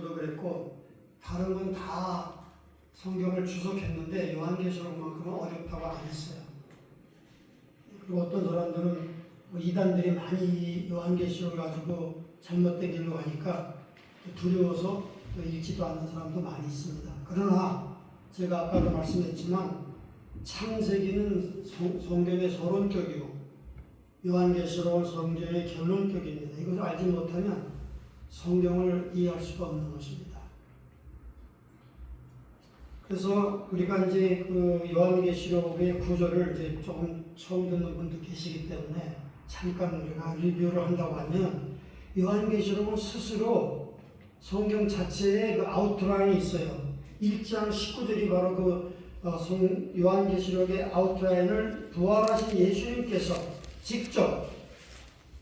도 그랬고 다른 건 다 성경을 주석했는데 요한계시록만큼은 어렵다고 안 했어요. 그리고 어떤 사람들은 이단들이 많이 요한계시록을 가지고 잘못된 길로 가니까 두려워서 읽지도 않는 사람도 많이 있습니다. 그러나 제가 아까도 말씀했지만 창세기는 성경의 서론격이고 요한계시록은 성경의 결론격입니다. 이것을 알지 못하면 성경을 이해할 수가 없는 것입니다. 그래서 우리가 이제 그 요한계시록의 구조를 이제 조금 처음 듣는 분도 계시기 때문에 잠깐 우리가 리뷰를 한다고 하면 요한계시록은 스스로 성경 자체에 그 아웃라인이 있어요. 1장 19절이 바로 그 요한계시록의 아웃라인을 부활하신 예수님께서 직접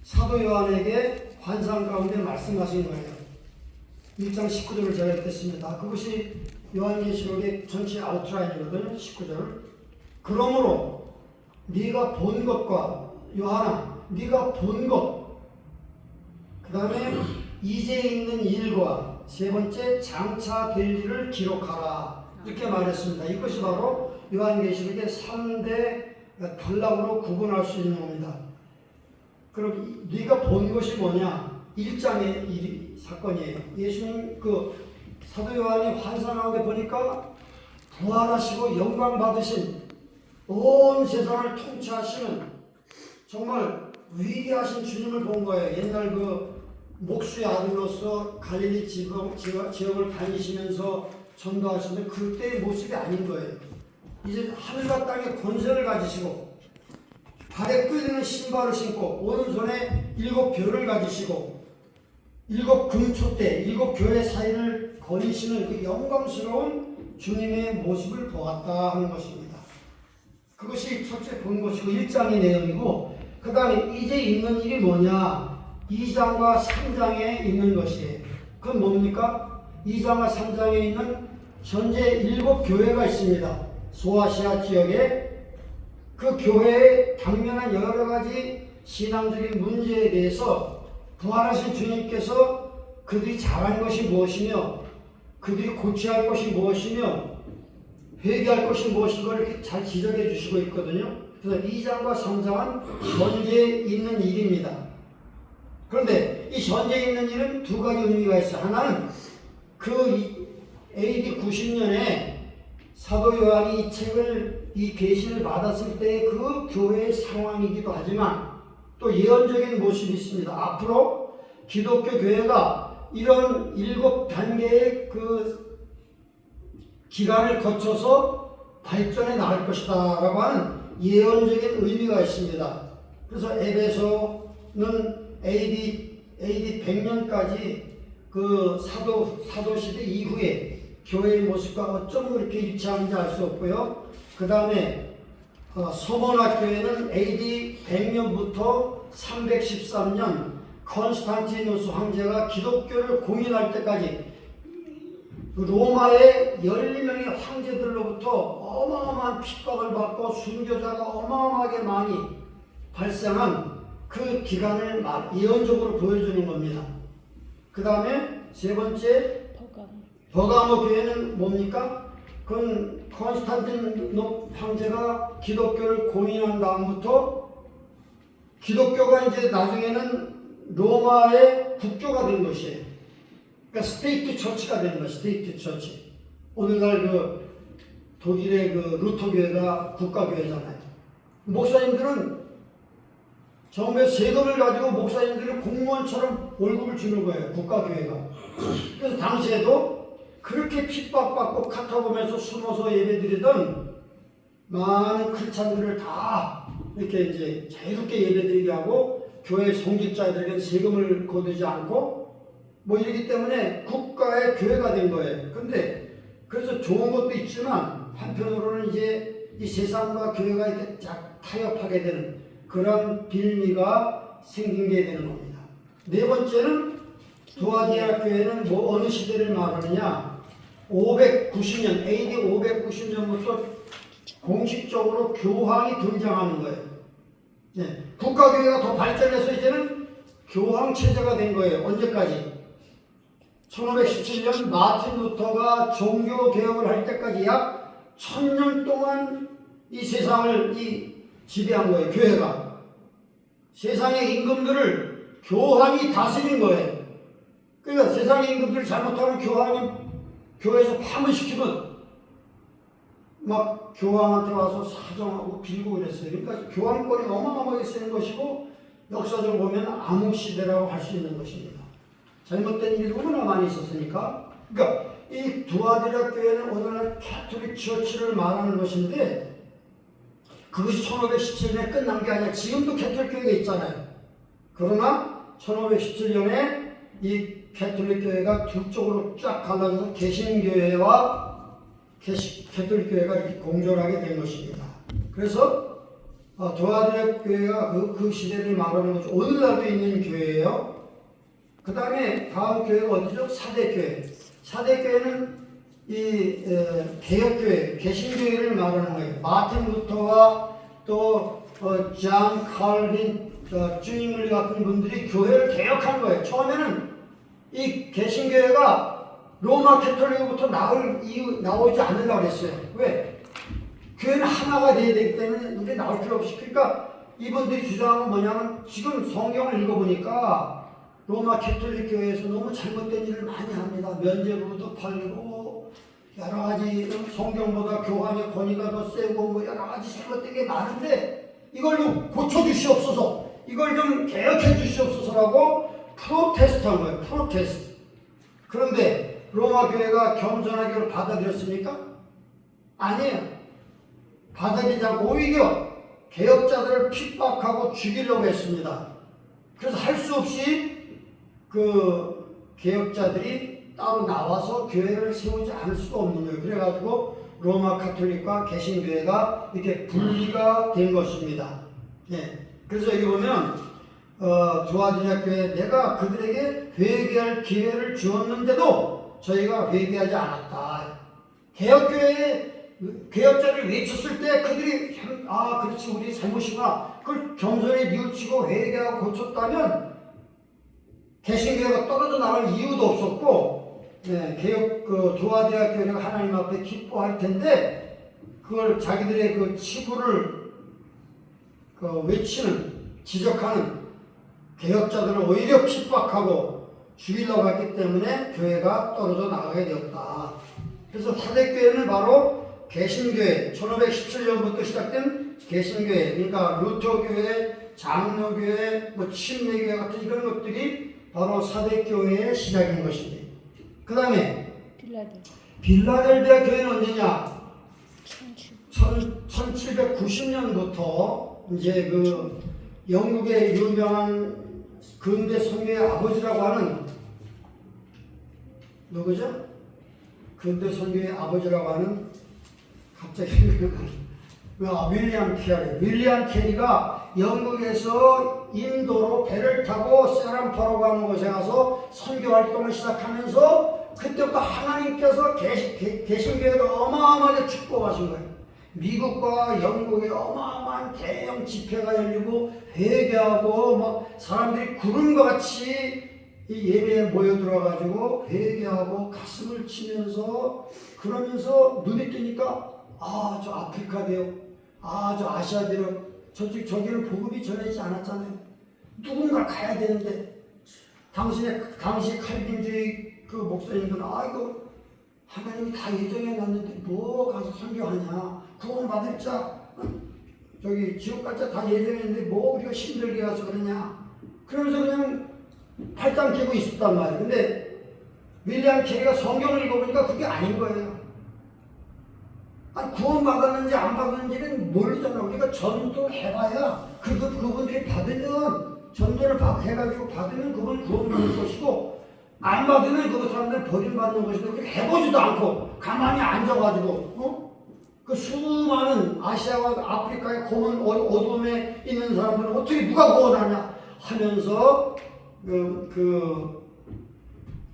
사도 요한에게 환상 가운데 말씀하신 거예요. 1장 19절을 제가 읽겠습니다. 그것이 요한계시록의 전체 아웃라인이거든요. 19절. 그러므로 네가 본 것과 요한아 네가 본 것, 그 다음에 이제 있는 일과 세 번째 장차 될 일을 기록하라 이렇게 말했습니다. 이것이 바로 요한계시록의 3대 단락으로 구분할 수 있는 겁니다. 그럼 네가 본 것이 뭐냐? 1장의 사건이에요. 예수님 사도 요한이 환상 가운데 보니까 부활하시고 영광 받으신 온 세상을 통치하시는 정말 위대하신 주님을 본 거예요. 옛날 목수의 아들로서 갈릴리 지역을 다니시면서 전도하시는 그때의 모습이 아닌 거예요. 이제 하늘과 땅의 권세를 가지시고 발에 끓이는 신발을 신고 오른손에 7별을 가지시고 7 금초대 7 교회 사이를 거니시는 그 영광스러운 주님의 모습을 보았다 하는 것입니다. 그것이 첫째 본 것이고 1장의 내용이고, 그 다음에 이제 있는 일이 뭐냐? 2장과 3장에 있는 것이에요. 그건 뭡니까? 2장과 3장에 있는 현재 7 교회가 있습니다. 소아시아 지역에 그 교회에 당면한 여러 가지 신앙적인 문제에 대해서 부활하신 주님께서 그들이 잘한 것이 무엇이며 그들이 고쳐야 할 것이 무엇이며 회개할 것이 무엇인가 이렇게 잘 지적해 주시고 있거든요. 그래서 2장과 3장은 현재 있는 일입니다. 그런데 이 현재 있는 일은 두 가지 의미가 있어요. 하나는 AD 90년에 사도 요한이 이 계시를 받았을 때 그 교회의 상황이기도 하지만 또 예언적인 모습이 있습니다. 앞으로 기독교 교회가 이런 7단계의 기간을 거쳐서 발전해 나갈 것이다 라고 하는 예언적인 의미가 있습니다. 그래서 에베소는 AD 100년까지 사도 시대 이후에 교회의 모습과 어쩜 그렇게 일치하는지 알 수 없고요. 그 다음에 서머나 교회는 AD 100년부터 313년 컨스탄티누스 황제가 기독교를 공인할 때까지 로마의 12명의 황제들로부터 어마어마한 핍박을 받고 순교자가 어마어마하게 많이 발생한 그 기간을 예언적으로 보여주는 겁니다. 그 다음에 세 번째 버가모 교회는 뭡니까? 그건 컨스탄티누스 황제가 기독교를 공인한 다음부터 기독교가 이제 나중에는 로마의 국교가 된 것이에요. 그러니까 스테이트 처치가 된 거예요. 스테이트 처치. 오늘날 독일의 루터 교회가 국가교회잖아요. 목사님들은 정부의 세금을 가지고 목사님들은 공무원처럼 월급을 주는 거예요. 국가교회가. 그래서 당시에도 그렇게 핍박받고 카타콤에서 숨어서 예배드리던 많은 크리스찬들을 다 이렇게 이제 자유롭게 예배드리게 하고 교회 성직자들에게 세금을 거두지 않고 이러기 때문에 국가의 교회가 된 거예요. 근데 그래서 좋은 것도 있지만 한편으로는 이제 이 세상과 교회가 이렇게 쫙 타협하게 되는 그런 빌미가 생긴 게 되는 겁니다. 네 번째는 두아디아 교회는 어느 시대를 말하느냐? 590년, AD 590년부터 공식적으로 교황이 등장하는 거예요. 네. 국가교회가 더 발전해서 이제는 교황 체제가 된 거예요. 언제까지? 1517년 마틴 루터가 종교 개혁을 할 때까지 약 1000년 동안 이 세상을 지배한 거예요. 교회가 세상의 임금들을 교황이 다스린 거예요. 그러니까 세상의 임금들을 잘못하면 교황이 교회에서 파문시키면 막 교황한테 와서 사정하고 빌고 그랬어요. 그러니까 교황권이 어마어마하게 쓰는 것이고 역사적으로 보면 암흑시대라고 할 수 있는 것입니다. 잘못된 일이 너무나 많이 있었으니까. 그러니까 이 두아디라 교회는 오늘날 캐톨릭 처치를 말하는 것인데 그것이 1517년에 끝난 게 아니라 지금도 캐톨릭 교회가 있잖아요. 그러나 1517년에 이 캐톨릭 교회가 두 쪽으로 쫙 갈라져서 개신교회와 캐톨릭 교회가 이렇게 공존하게 된 것입니다. 그래서 두아디라 교회가 그 시대를 말하는 것이 오늘날도 있는 교회예요. 그 다음에 다음 교회가 어디죠? 사대교회. 사대교회는 이 개혁교회, 개신교회를 말하는 거예요. 마틴 루터와 또 잔 칼빈, 쭈잉리 같은 분들이 교회를 개혁한 거예요. 처음에는 이 개신교회가 로마 캐톨릭으로부터 나오지 않으려고 했어요. 왜? 교회는 하나가 돼야 되기 때문에 우리 나올 필요 없이. 그러니까 이분들이 주장은 뭐냐면 지금 성경을 읽어보니까 로마 캐톨릭 교회에서 너무 잘못된 일을 많이 합니다. 면죄부도 팔고 여러 가지 성경보다 교황의 권위가 더 세고 뭐 여러 가지 잘못된 게 많은데 이걸 좀 고쳐주시옵소서, 이걸 좀 개혁해 주시옵소서라고 프로테스트한 거예요. 프로테스트. 그런데 로마 교회가 겸손하게 그걸 받아들였습니까? 아니에요. 받아들이지 않고 오히려 개혁자들을 핍박하고 죽이려고 했습니다. 그래서 할 수 없이 그 개혁자들이 따로 나와서 교회를 세우지 않을 수가 없는 거예요. 그래가지고 로마 카톨릭과 개신교회가 이렇게 분리가 된 것입니다. 예. 그래서 여기 보면 두아디라 교회 내가 그들에게 회개할 기회를 주었는데도 저희가 회개하지 않았다. 개혁자를 외쳤을 때 그들이 그렇지 우리 잘못이구나. 그걸 겸손히 뉘우치고 회개하고 고쳤다면 개신교회가 떨어져 나갈 이유도 없었고, 두아디라 교회가 하나님 앞에 기뻐할 텐데, 그걸 자기들의 그 치부를 외치는, 지적하는 개혁자들을 오히려 핍박하고 죽이려고 했기 때문에 교회가 떨어져 나가게 되었다. 그래서 사대교회는 바로 개신교회, 1517년부터 시작된 개신교회, 그러니까 루터교회, 장로교회, 침례교회 같은 이런 것들이 바로 사대교회의 시작인 것입니다. 그 다음에 빌라델비아 교회는 언제냐? 1790년부터 이제 그 영국의 유명한 근대 선교의 아버지라고 하는 누구죠? 근대 선교의 아버지라고 하는 갑자기 윌리엄 캐리. 윌리엄 캐리가 영국에서 인도로 배를 타고 세람파로 가는 곳에 가서 선교 활동을 시작하면서 그때부터 하나님께서 개신교회를 어마어마하게 축복하신 거예요. 미국과 영국에 어마어마한 대형 집회가 열리고 회개하고 막 사람들이 구름과 같이 이 예배에 모여들어가지고 회개하고 가슴을 치면서 그러면서 눈이 뜨니까 저 아프리카 대요, 저 아시아 대요, 저기는 복음이 전해지지 않았잖아요. 누군가 가야 되는데 당시 칼빈주의 그 목사님들은 이거 하나님이 다 예정해 놨는데 뭐 가서 선교하냐, 구원받을 자 저기 지옥 갈 자 다 예정했는데 뭐 우리가 힘들게 가서 그러냐, 그러면서 그냥 팔짱 끼고 있었단 말이에요. 근데 윌리엄 캐리가 성경을 읽어보니까 그게 아닌 거예요. 구원받았는지 안 받았는지는 모르잖아. 우리가 전도해봐야 그분들이 받으면 전도를 해가지고 받으면 그건 구원받는 것이고 안 받으면 그 사람들 버림받는 것이고 그렇게 해보지도 않고 가만히 앉아가지고 그 수많은 아시아와 아프리카의 검은 어둠에 있는 사람들은 어떻게 누가 구원하냐 하면서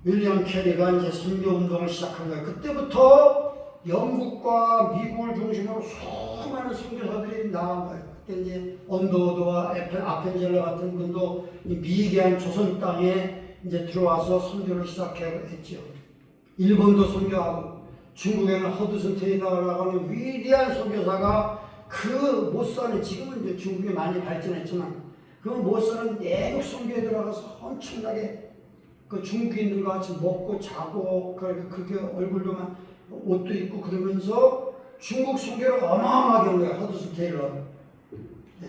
윌리엄 캐리가 이제 선교 운동을 시작한 거예요. 그때부터 영국과 미국을 중심으로 수많은 선교사들이 나온 거예요. 그때 이제 언더우드와 아펜젤러 같은 분도 미개한 조선 땅에 이제 들어와서 선교를 시작했지요. 일본도 선교하고 중국에는 허드슨 테일러라고 하는 위대한 선교사가 그 못 사는, 지금은 이제 중국이 많이 발전했지만 그 못 사는 내국 선교에 들어가서 엄청나게 그 중국인들과 같이 먹고 자고 그게 얼굴도만 옷도 입고 그러면서 중국 선교를 어마어마하게 한 거야, 허드슨 테일러. 네.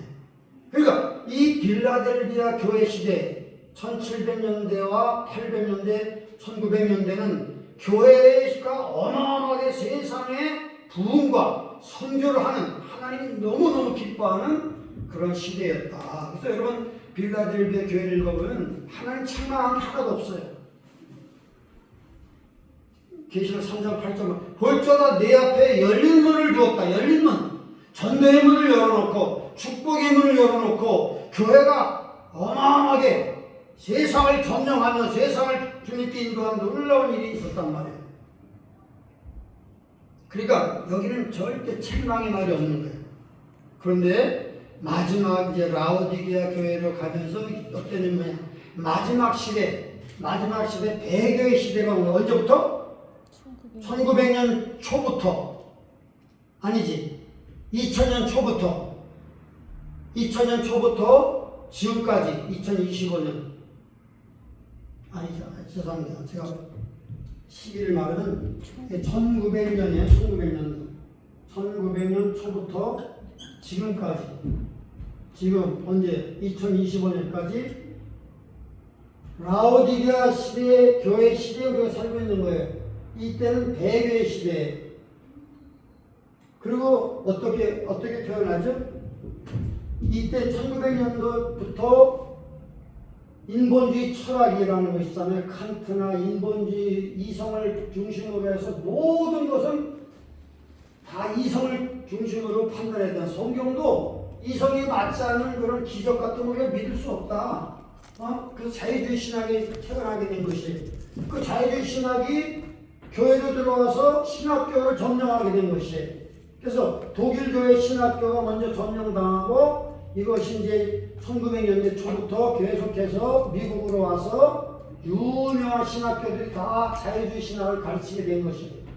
그러니까 이 빌라델비아 교회 시대 1700년대와 800년대, 1900년대는 교회가 어마어마하게 세상의 부흥과 선교를 하는, 하나님이 너무너무 기뻐하는 그런 시대였다. 그래서 여러분 빌라델비아 교회를 읽어보면 하나님 책망한 게 하나도 없어요. 계시록 3장 8절 볼저다 내 앞에 열린 문을 두었다. 열린 문. 전도의 문을 열어놓고 축복의 문을 열어놓고 교회가 어마어마하게 세상을 점령하며 세상을 주님께 인도한 놀라운 일이 있었단 말이에요. 그러니까 여기는 절대 책망의 말이 없는 거예요. 그런데 마지막 이제 라오디게아 교회로 가면서 어떤 뭐냐, 마지막 시대 배교의 시대가 오는 언제부터? 1900년 초부터, 아니지 2000년 초부터 지금까지 2025년, 아니죠, 죄송합니다. 제가 시기를 말하면 1900년이에요. 1900년 초부터 지금까지, 지금 언제 2025년까지 라오디게아 시대의 교회 시대에 우리가 살고 있는 거예요. 이때는 배교의 시대. 그리고 어떻게 표현하죠? 이때 1900년도부터 인본주의 철학이라는 것이 있잖아요. 칸트나 인본주의, 이성을 중심으로 해서 모든 것은 다 이성을 중심으로 판단해야 된다. 성경도 이성이 맞지 않는 그런 기적 같은 걸 믿을 수 없다. 그래서 자유주의 신학이 태어나게 된 것이, 그 자유주의 신학이 교회로 들어와서 신학교를 점령하게 된 것이, 그래서 독일 교회 신학교가 먼저 점령당하고 이것이 이제 1900년대 초부터 계속해서 미국으로 와서 유명한 신학교들이 다 자유주의 신학을 가르치게 된 것입니다.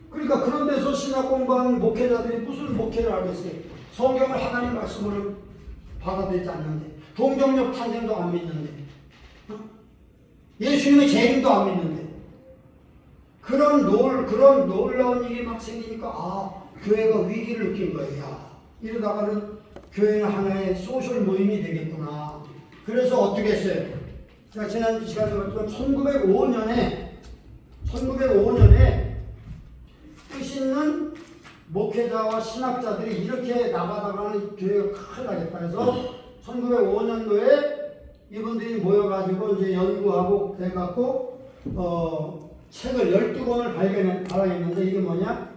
그러니까 그런 데서 신학 공부하는 목회자들이 무슨 목회를 하겠어요? 성경을 하나님 말씀으로 받아들이지 않는데, 동정력 탄생도 안 믿는데, 예수님의 재림도 안 믿는데, 그런 놀라운 일이 막 생기니까 교회가 위기를 느낀 거예요. 야, 이러다가는 교회는 하나의 소셜 모임이 되겠구나. 그래서 어떻게 했어요? 제가 지난 시간에 말했지만 1905년에 뜻 있는 목회자와 신학자들이 이렇게 나가다가는 교회가 큰일 나겠다. 그래서 1905년도에 이분들이 모여가지고 이제 연구하고 해갖고 책을 12권을 발견했는데 이게 뭐냐?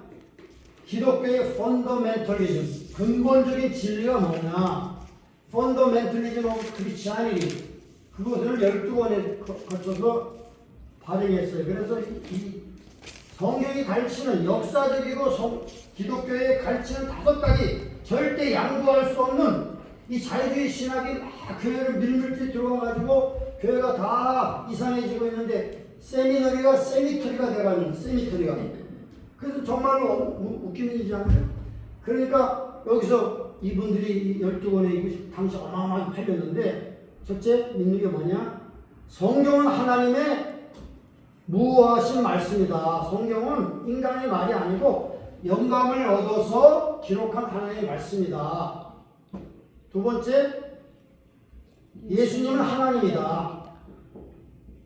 기독교의 펀더멘털리즘, 근본적인 진리가 뭐냐? 펀더멘털리즘 오브 크리스찬이티, 그것을 12권에 거쳐서 발행했어요. 그래서 이 성경이 가르치는 역사적이고 기독교의 가르치는 5가지 절대 양보할 수 없는 이 자유주의 신학이 막 교회를 밀밀히 들어와가지고 교회가 다 이상해지고 있는데 세미너리가 세미터리가 돼가지고, 세미터리가. 그래서 정말로 웃기는 일이지 않나요? 그러니까 여기서 이분들이 12권에 이것이 당시 어마어마하게 팔렸는데, 첫째 믿는 게 뭐냐? 성경은 하나님의 무하신 말씀이다. 성경은 인간의 말이 아니고 영감을 얻어서 기록한 하나님의 말씀이다. 두 번째, 예수님은 하나님이다.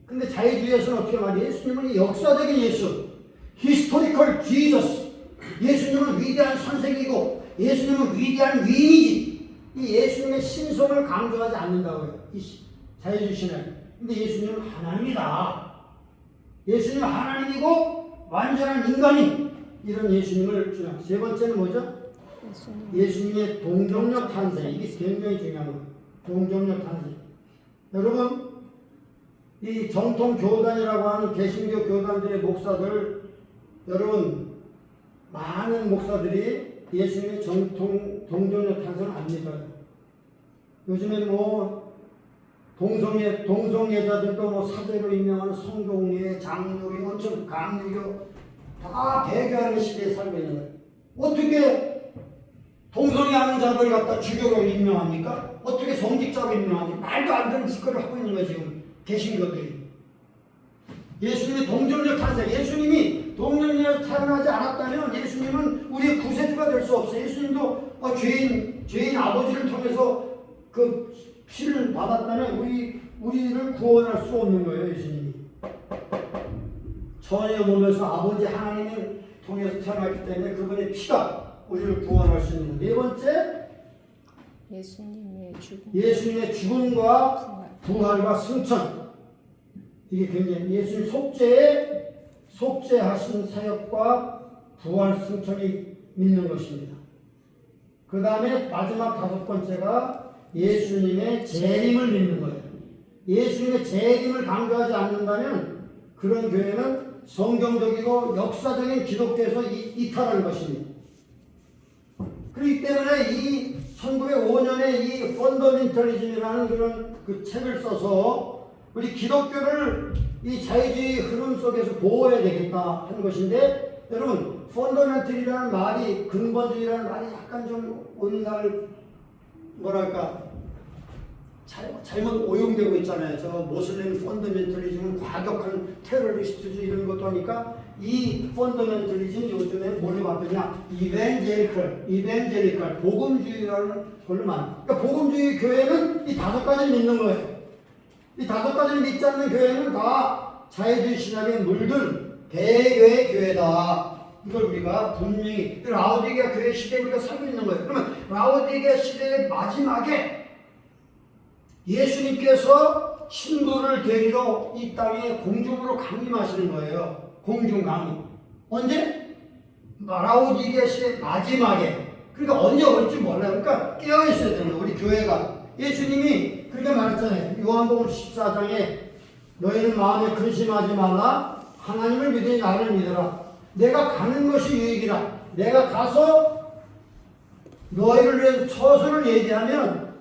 근데 자유주의에서는 어떻게 말해요? 예수님은 역사적인 예수, 히스토리컬 지저스. 예수님은 위대한 선생이고 예수님은 위대한 위인이지. 이 예수님의 신성을 강조하지 않는다고요, 이 자유주의 신학은. 근데 예수님은 하나님이다. 예수님은 하나님이고 완전한 인간인, 이런 예수님을 주장. 세 번째는 뭐죠? 예수님의 동정력 탄생. 이게 굉장히 중요한 거예요. 동정력 탄생. 여러분, 이 정통 교단이라고 하는 개신교 교단들의 목사들, 여러분, 많은 목사들이 예수님의 동정력 탄생을 안 믿어요. 요즘에 동성애자들도 뭐 사제로 임명하는 성동회, 장로교, 원천 강유교 다 배교하는 시대에 살고 있는 거예요. 어떻게 동성애하는 자들 갖다 주교로 임명합니까? 어떻게 성직자로 임명합니까? 말도 안 되는 짓거리를 하고 있는 거예요, 지금 개신교들이. 예수님의 동정녀 탄생, 예수님이 동정녀 태어나지 않았다면 예수님은 우리의 구세주가 될 수 없어요. 예수님도 죄인 아버지를 통해서 그 피를 받았다면 우리를 구원할 수 없는 거예요, 예수님이. 처녀 몸에서 아버지 하나님을 통해서 태어났기 때문에 그분의 피가 우리를 구원할 수 있는 거예요. 네 번째, 예수님의 죽음과 부활과 승천. 이게 굉장히 예수님 속죄하신 사역과 부활 승천이 믿는 것입니다. 그 다음에 마지막 다섯 번째가 예수님의 재림을 믿는 거예요. 예수님의 재림을 강조하지 않는다면 그런 교회는 성경적이고 역사적인 기독교에서 이탈하는 것입니다. 그렇기 때문에 이 1905년에 이 펀더멘털리즘이라는 그런 그 책을 써서 우리 기독교를 이 자유주의 흐름 속에서 보호해야 되겠다 하는 것인데, 여러분 펀더멘털이라는 말이, 근본주의라는 말이 약간 좀 오늘날 뭐랄까 잘못 오용되고 있잖아요. 저 모슬렘 펀더멘털리즘은 과격한 테러리스트주 이런 것도 하니까 이 펀더멘털리즘 요즘에 뭘로 바뀌냐? 이벤제리컬 복음주의라는 걸로만. 그러니까 복음주의 교회는 이 다섯 가지를 믿는 거예요. 이 다섯 가지를 믿지 않는 교회는 다 자유주의 신학에 물든 배교의 교회다. 이걸 우리가 분명히 라오디게아 교회 시대에 우리가 살고 있는 거예요. 그러면 라오디게아 시대의 마지막에 예수님께서 신부를 데리러 이 땅에 공중으로 강림하시는 거예요. 공중 강림. 언제? 라오디게아 시대 마지막에. 그러니까 언제 올지 몰라요. 그러니까 깨어있어야 되는 거예요. 우리 교회가. 예수님이 그렇게 말했잖아요. 요한복음 14장에 너희는 마음에 근심하지 말라. 하나님을 믿으니 나를 믿어라. 내가 가는 것이 유익이라. 내가 가서 너희를 위해서 처소를 얘기하면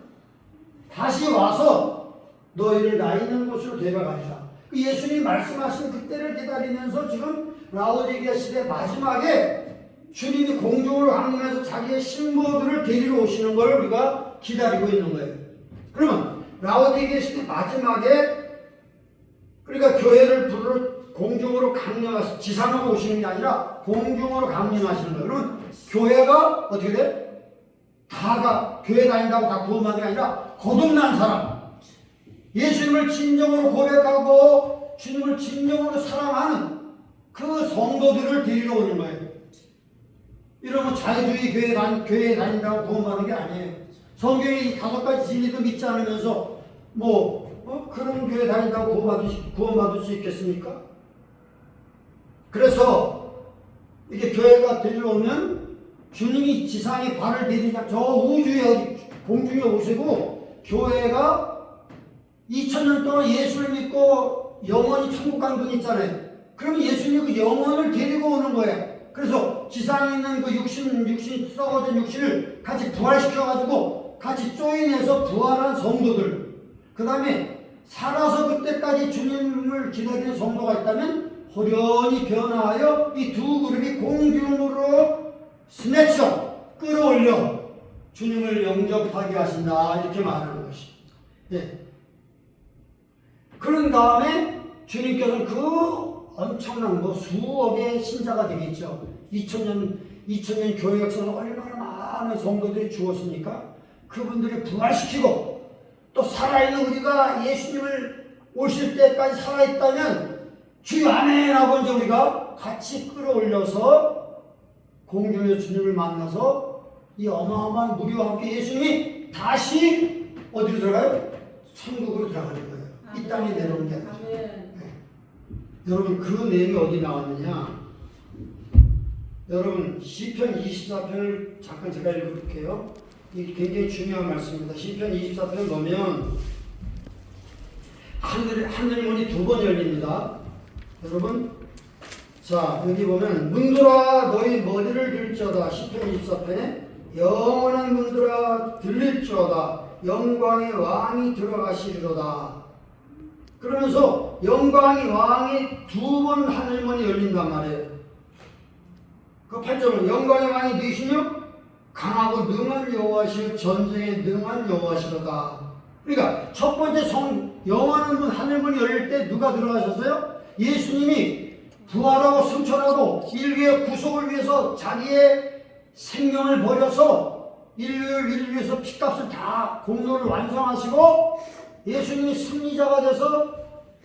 다시 와서 너희를 나 있는 곳으로 데려가리라. 그 예수님이 말씀하신 그때를 기다리면서 지금 라오디게아 시대 마지막에 주님이 공중으로 강림해서 자기의 신부들을 데리러 오시는 걸 우리가 기다리고 있는 거예요. 그러면 라오디게아 시대 마지막에 그러니까 교회를 부르러 공중으로 강림하시, 지상으로 오시는 게 아니라 공중으로 강림하시는 거예요. 그러면 교회가 어떻게 돼? 다가 교회 다닌다고 다 구원받는 게 아니라 거듭난 사람, 예수님을 진정으로 고백하고 주님을 진정으로 사랑하는 그 성도들을 데리러 오는 거예요. 이러면 자유주의 교회에 다닌다고 구원받는 게 아니에요. 성경에 이 다섯 가지 진리도 믿지 않으면서 그런 교회 다닌다고 구원받을 수 있겠습니까? 그래서 이게 교회가 데려오면 주님이 지상에 발을 디디자 저 우주에 공중에 오시고 교회가 2000년 동안 예수를 믿고 영원히 천국 간 분 있잖아요. 그러면 예수님이 그 영혼을 데리고 오는 거예요. 그래서 지상에 있는 그 육신 썩어진 육신을 같이 부활시켜가지고 같이 조인해서 부활한 성도들, 그 다음에 살아서 그때까지 주님을 기다리는 성도가 있다면 호련히 변화하여 이 두 그룹이 공중으로 스내쳐 끌어올려 주님을 영접하게 하신다, 이렇게 말하는 것이. 예. 그런 다음에 주님께서는 그 엄청난 수억의 신자가 되겠죠. 2000년 교회 역사는 얼마나 많은 성도들이 죽었으니까 그분들을 부활시키고, 또 살아있는 우리가 예수님을 오실 때까지 살아있다면 주여 아멘 하고 이제 우리가 같이 끌어올려서 공중에서 주님을 만나서 이 어마어마한 무리와 함께 예수님이 다시 어디로 들어가요? 천국으로 들어가는 거예요. 이 땅에 내려오는 게 아니죠. 네. 여러분 그 내용이 어디 나왔느냐? 여러분 시편 24편을 잠깐 제가 읽어볼게요. 이게 굉장히 중요한 말씀입니다. 시편 24편을 보면 하늘 문이 두 번 열립니다. 여러분, 자 여기 보면 문들아 너희 머리를 들지어다. 시편 24편에 영원한 문들아 들릴지어다. 영광의 왕이 들어가시리로다. 그러면서 영광의 왕이 두 번 하늘문이 열린단 말이에요. 그 8절은 영광의 왕이 누구시며 강하고 능한 여호와시여 전쟁에 능한 여호와시로다. 그러니까 첫 번째 영원한 문 하늘문이 열릴 때 누가 들어가셨어요? 예수님이 부활하고 승천하고 인류의 구속을 위해서 자기의 생명을 버려서 인류를 위해서 피값을 다 공로를 완성하시고 예수님이 승리자가 돼서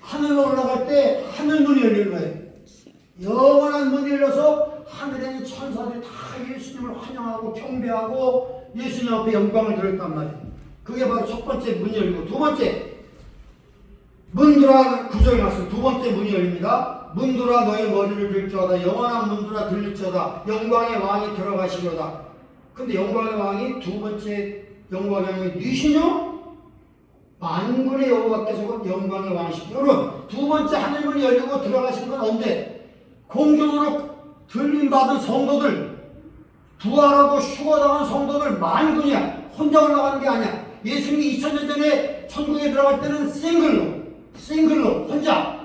하늘로 올라갈 때 하늘문이 열리는 거예요. 영원한 문이 열려서 하늘에 있는 천사들이 다 예수님을 환영하고 경배하고 예수님 앞에 영광을 드렸단 말이에요. 그게 바로 첫 번째 문이 열리고, 두 번째 문들아, 구절이 나왔어요. 두 번째 문이 열립니다. 문들아 너의 머리를 들지어다. 영원한 문들아 들릴지어다. 영광의 왕이 들어가시려다. 근데 영광의 왕이 두 번째 영광의 왕이 누구시뇨? 만군의 여호와께서 곧 영광의 왕이시죠. 여러분, 두 번째 하늘문이 열리고 들어가신 건 언제? 공중으로 들림받은 성도들, 부활하고 휴거당한 성도들 만군이야. 혼자 올라가는 게 아니야. 예수님이 2000년 전에 천국에 들어갈 때는 싱글로 혼자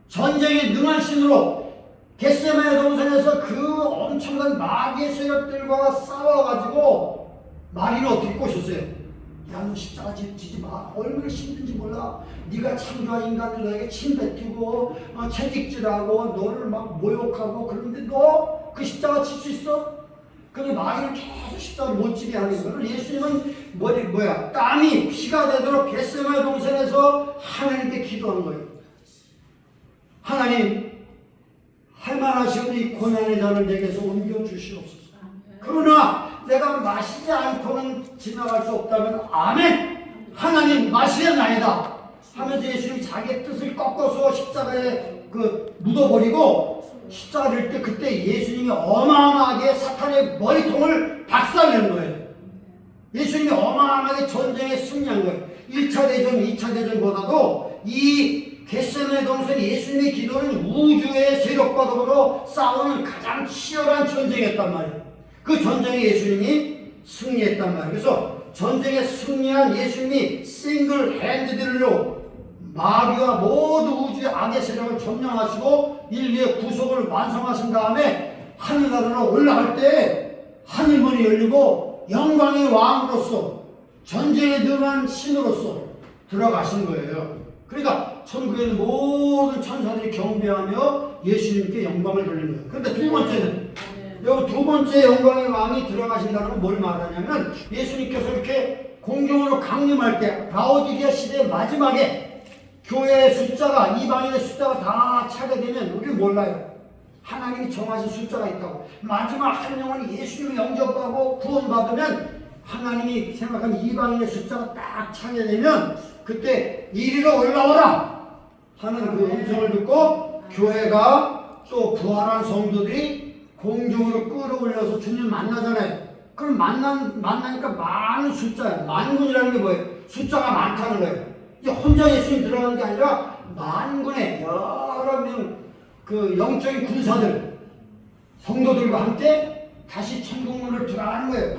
전쟁에 능한 신으로 겟세마네 동산에서 그 엄청난 마귀의 세력들과 싸워가지고 마귀는 어떻게 꼬셨어요? 야, 너 십자가 지지 마. 얼마나 힘든지 몰라. 네가 창조한 인간들 너에게 침뱉고 채찍질하고 너를 막 모욕하고 그런데 너 그 십자가 칠 수 있어? 근데 마귀는 계속 십자가를 못 지게 하는 거예요. 예수님은 땀이 피가 되도록 겟세마네 동산에서 하나님께 기도하는 거예요. 하나님, 할만하시오니 고난의 잔을 내게서 옮겨주시옵소서. 그러나 내가 마시지 않고는 지나갈 수 없다면 아멘! 하나님 마시려나이다 하면서 예수님이 자기의 뜻을 꺾어서 십자가에 묻어버리고 십자가를 때 그때 예수님이 어마어마하게 사탄의 머리통을 박살낸 거예요. 예수님이 어마어마하게 전쟁에 승리한 거예요. 1차 대전, 2차 대전보다도 이 겟세마네 동산 예수님의 기도는 우주의 세력과 더불어 싸우는 가장 치열한 전쟁이었단 말이에요. 그 전쟁에 예수님이 승리했단 말이에요. 그래서 전쟁에 승리한 예수님이 싱글 핸드들로 마귀와 모두 우주의 악의 세력을 점령하시고 인류의 구속을 완성하신 다음에 하늘나라로 올라갈 때 하늘문이 열리고 영광의 왕으로서 전쟁에 능한 신으로서 들어가신 거예요. 그러니까 천국에 있는 모든 천사들이 경배하며 예수님께 영광을 돌리는 거예요. 그런데 두 번째는 여기 두 번째 영광의 왕이 들어가신다는 건 뭘 말하냐면 예수님께서 이렇게 공중으로 강림할 때 라오디게아 시대의 마지막에 교회의 숫자가 이방인의 숫자가 다 차게 되면 우리는 몰라요. 하나님이 정하신 숫자가 있다고. 마지막 한 영혼이 예수님을 영접하고 구원받으면 하나님이 생각한 이방인의 숫자가 딱 차게 되면 그때 이리로 올라오라 하는 그 음성을 듣고 교회가 또 부활한 성도들이 공중으로 끌어올려서 주님 만나잖아요. 그럼 만나니까 많은 숫자예요. 만군이라는 게 뭐예요? 숫자가 많다는 거예요. 이제 혼자 예수님 들어가는 게 아니라 만군의 여러 명 그 영적인 군사들, 성도들과 함께 다시 천국문을 들어가는 거예요.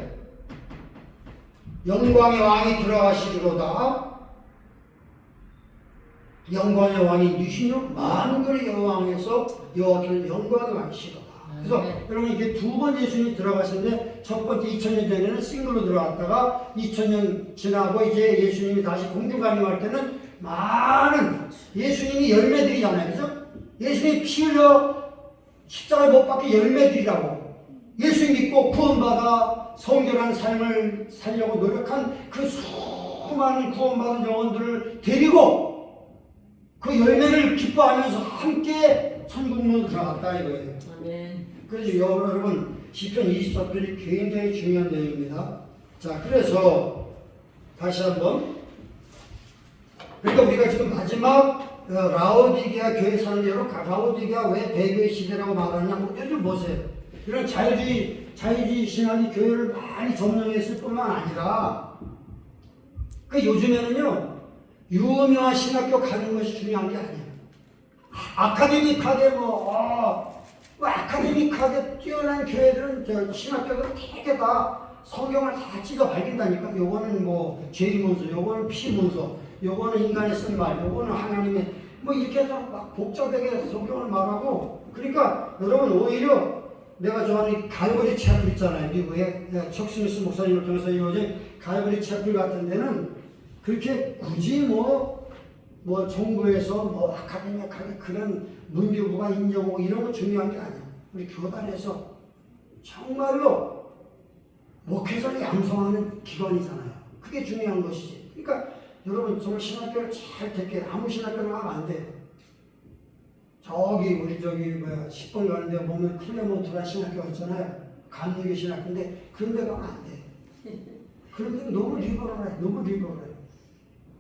영광의 왕이 들어가시리로다. 영광의 왕이 누시며 만군의 여왕에서 여호와께서 영광의 왕이시로다. 그래서 여러분 이게 두 번 예수님이 들어가시는데 첫 번째 2000년 전에는 싱글로 들어갔다가 2000년 지나고 이제 예수님이 다시 공중 강림할 때는 많은 예수님이 열매들이잖아요. 그죠? 예수님이 피 흘려 십자가에 못 박힌 열매들이라고. 예수 믿고 구원받아 성결한 삶을 살려고 노력한 그 수많은 구원받은 영혼들을 데리고 그 열매를 기뻐하면서 함께 천국문으로 들어갔다 이거예요. 그래서 여러분 시편 24편이 굉장히 중요한 내용입니다. 자, 그래서 다시 한번 그러니까 우리가 지금 마지막 라오디게아 교회 사는 여러분, 라오디게아 왜 배교의 시대라고 말하냐? 요즘 보세요. 이런 자유주의 신학이 교회를 많이 점령했을 뿐만 아니라 그 요즘에는요 유명한 신학교 가는 것이 중요한 게 아니에요. 아카데믹하게 아카데믹하게 뛰어난 교회들은 신학교들은 되게 다 성경을 다 찢어 밝힌다니까. 요거는 뭐 죄의 문서, 요거는 피 문서, 요거는 인간의 쓴 말, 요거는 하나님의 뭐 이렇게 해서 막 복잡하게 성경을 말하고. 그러니까 여러분 오히려 내가 좋아하는 갈보리 채플 있잖아요. 미국에 척 스미스 목사님을 통해서 이루어진 갈보리 채플 같은 데는 그렇게 굳이 뭐 정부에서 뭐 아카데미하게 그런 문교부가 인정하고 이런 거 중요한 게 아니야. 우리 교단에서 정말로 목회자를 양성하는 기관이잖아요. 그게 중요한 것이지. 그러니까 여러분 정말 신학교를 잘 택해. 아무 신학교나 가면 안 돼. 저기 우리 저기 뭐야 10번 가는 데 보면 클레몬트라는 신학교가 있잖아요. 감리교 신학교인데 그런 데 가면 안 돼. 그런 데 너무 리버럴해. 너무 리버럴해.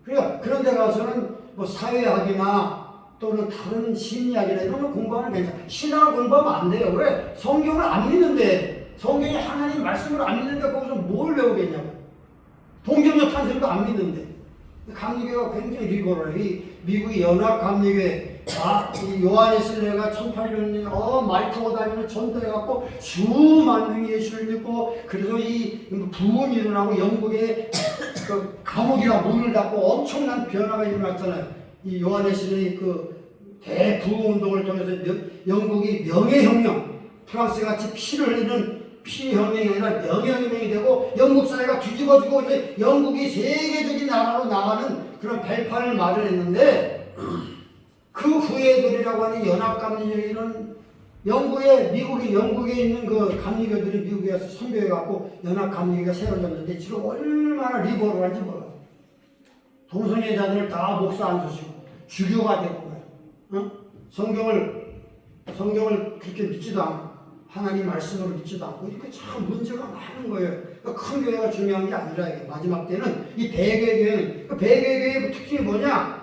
그러니까 그런 데 가서는 뭐 사회학이나 또는 다른 심리학이나 이런 거 공부하면 괜찮아. 신학을 공부하면 안 돼요. 왜? 성경을 안 믿는데, 성경이 하나님 말씀을 안 믿는데 거기서 뭘 배우겠냐고. 동정녀 탄생도 안 믿는데. 감리교가 굉장히 리버럴해. 이 미국의 연합 감리교회, 이 요하네슬레가 1800년에 말 타고 다니는 전도해갖고 수만 명이 예수를 믿고, 그래서 이 부흥이 일어나고 영국에 그 감옥이나 문을 닫고 엄청난 변화가 일어났잖아요. 이 요하네슬레의 그 대부흥운동을 통해서 영국이 명예혁명, 프랑스 같이 피를 흘리는 피혁명이 아니라 명예혁명이 되고 영국 사회가 뒤집어지고 이제 영국이 세계적인 나라로 나가는 그런 발판을 마련했는데, 그 후예들이라고 하는 연합감리교회는 영국에 있는 그 감리교들이 미국에 와서 선교해갖고 연합감리교회가 세워졌는데 지금 얼마나 리버럴한지 몰라요. 동성애자들을 다 목사 앉으시고 주교가 되고 어? 성경을 그렇게 믿지도 않고 하나님 말씀으로 믿지도 않고 이렇게 참 문제가 많은 거예요. 그러니까 큰 교회가 중요한 게 아니라 이게 마지막 때는 이 배교회는 그 배교회의 특징이 뭐냐?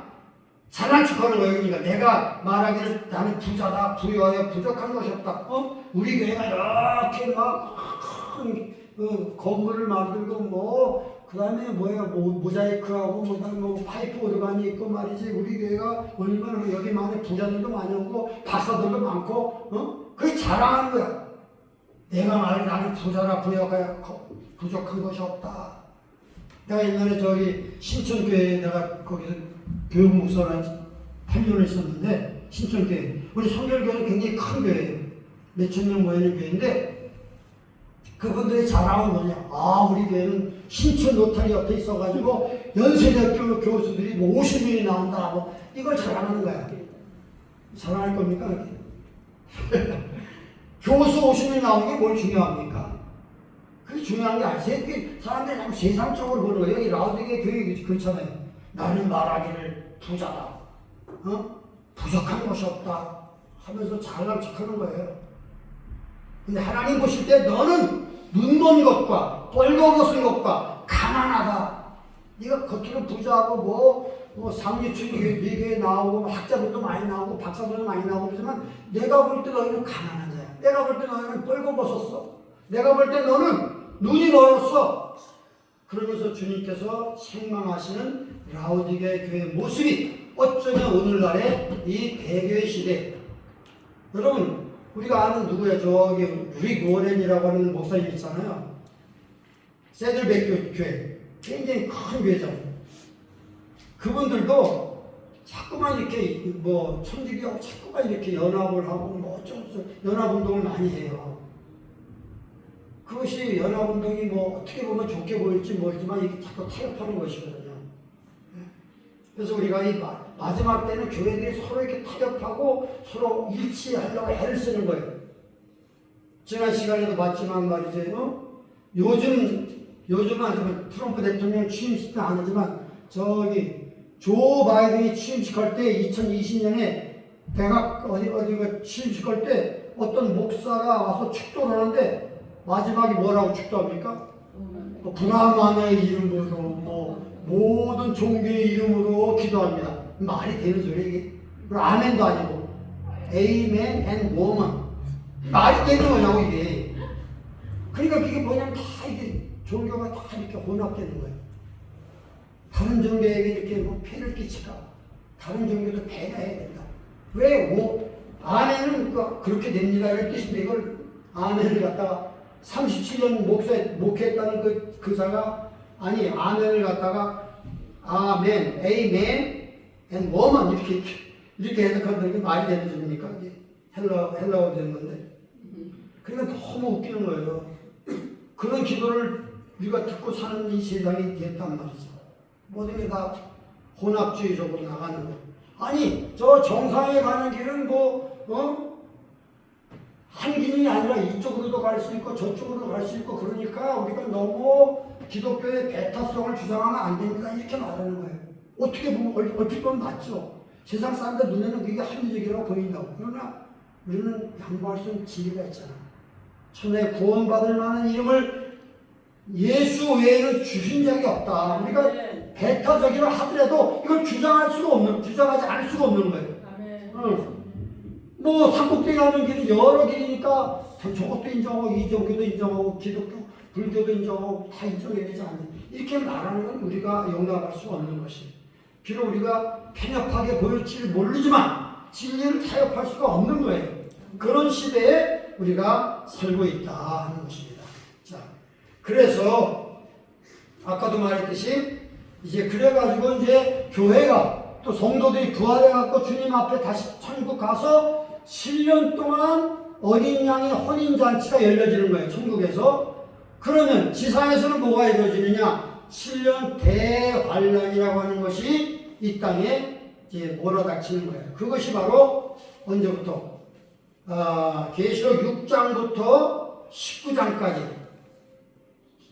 잘난 척하는 거예요. 그러니까 내가 말하기를 나는 부자다, 부유하여 부족한 것이 없다. 우리 교회가 이렇게 막 큰 건물을 만들고 그 다음에 모자이크하고 뭐 파이프 오르간이 있고 말이지. 우리 교회가 얼마나 여기 만에 부자들도 많이 오고 박사들도 많고 그게 자랑하는 거야. 내가 말해 나는 부자라 부족한 것이 없다. 내가 옛날에 저기 신천교회에 내가 거기서 교육 목사를 8년을 있었는데, 신천교회 우리 성결교회는 굉장히 큰 교회예요. 몇천 명 모이는 교회인데 그분들이 자랑은 뭐냐? 우리 교회는 신천 로타리 옆에 있어가지고 연세대학교 교수들이 뭐 50명이 나온다. 뭐 이걸 자랑하는 거야. 자랑할 겁니까? 교수 50명이 나오는 게 뭘 중요합니까? 그게 중요한 게 아니에요. 사람들이 너무 세상적으로 보는 거예요. 여기 라우디게 교회 그렇잖아요. 나는 말하기를 부자다. 부족한 것이 없다. 하면서 잘난 척하는 거예요. 근데 하나님 보실 때 너는 눈먼 것과 뻘거벗은 것과 가난하다. 네가 겉으로 부자하고 뭐 상류층 미국에 나오고 학자들도 많이 나오고 박사들도 많이 나오고 그러지만 내가 볼 때 너희는 가난한 자야. 내가 볼 때 너희는 뻘거벗었어. 내가 볼 때 너는 눈이 멀었어. 그러면서 주님께서 책망하시는 라우디게 교회 모습이 어쩌면 오늘날의 이 배교의 시대. 여러분 우리가 아는 누구야? 저기 릭 워렌이라고 하는 목사님 있잖아요. 세들백 교회 굉장히 큰 교회잖아요. 그분들도 자꾸만 이렇게 뭐 천주교하고 자꾸만 이렇게 연합을 하고 뭐 어쩌고저쩌고 연합운동을 많이 해요. 그것이 연합운동이 뭐 어떻게 보면 좋게 보일지 모르지만 이게 자꾸 타협하는 것이거든요. 그래서 우리가 이 마지막 때는 교회들이 서로 이렇게 타협하고 서로 일치하려고 애를 쓰는 거예요. 지난 시간에도 봤지만 말이죠. 요즘은 하지만 트럼프 대통령 취임식 때 안 하지만 저기 조 바이든이 취임식할 때 2020년에 대학 어디가 취임식할 때 어떤 목사가 와서 축도를 하는데 마지막에 뭐라고 축도합니까? 브라만의 이름으로 모든 종교의 이름으로 기도합니다. 말이 되는 소리야 이게? 아멘도 아니고 에이멘 앤 워먼 말이 되는 거냐고 이게. 그러니까 그게 뭐냐면 다 이게 종교가 다 이렇게 혼합되는 거예요. 다른 종교에게 이렇게 뭐 폐를 끼칠까? 다른 종교도 배려해야 된다. 왜? 아멘은 그렇게 됩니다 이런 뜻인데 이걸 아멘을 갖다가 37년 목회했다는 그 그사가 아니 아멘을 갖다가 아멘, 에이멘, 앤 워먼 이렇게 해석한다는 게 말이 되는 소리입니까? 헬라어 되는 건데. 그러니까 너무 웃기는 거예요. 그런 기도를 우리가 듣고 사는 이 세상이 됐단 말이죠. 모든 게 다 혼합주의적으로 나가는 거예요. 아니 저 정상에 가는 길은 한 길이 아니라 이쪽으로도 갈 수 있고 저쪽으로도 갈 수 있고 그러니까 우리가 너무 기독교의 배타성을 주장하면 안 됩니다. 이렇게 말하는 거예요. 어떻게 보면 얼핏 보면 맞죠. 세상 사람들 눈에는 그게 합리적이라고 보인다고. 그러나 우리는 양보할 수 있는 진리가 있잖아. 천에 구원받을 만한 이름을 예수 외에는 주신 적이 없다. 우리가 배타적이라 하더라도 이걸 주장하지 않을 수가 없는 거예요. 뭐 산꼭대기 가는 길이 여러 길이니까 저것도 인정하고 이종교도 인정하고 기독교, 불교도 인정하고 다 인정해야 되지 않냐. 이렇게 말하는 건 우리가 용납할 수 없는 것이에요. 비록 우리가 편협하게 보일지를 모르지만 진리를 타협할 수가 없는 거예요. 그런 시대에 우리가 살고 있다 하는 것입니다. 자, 그래서 아까도 말했듯이 이제 그래가지고 이제 교회가 또 성도들이 부활해갖고 주님 앞에 다시 천국 가서 7년 동안 어린 양의 혼인잔치가 열려지는 거예요. 천국에서. 그러면 지상에서는 뭐가 이루어지느냐? 7년 대환란이라고 하는 것이 이 땅에 이제 몰아닥치는 거예요. 그것이 바로 언제부터? 계시록 6장부터 19장까지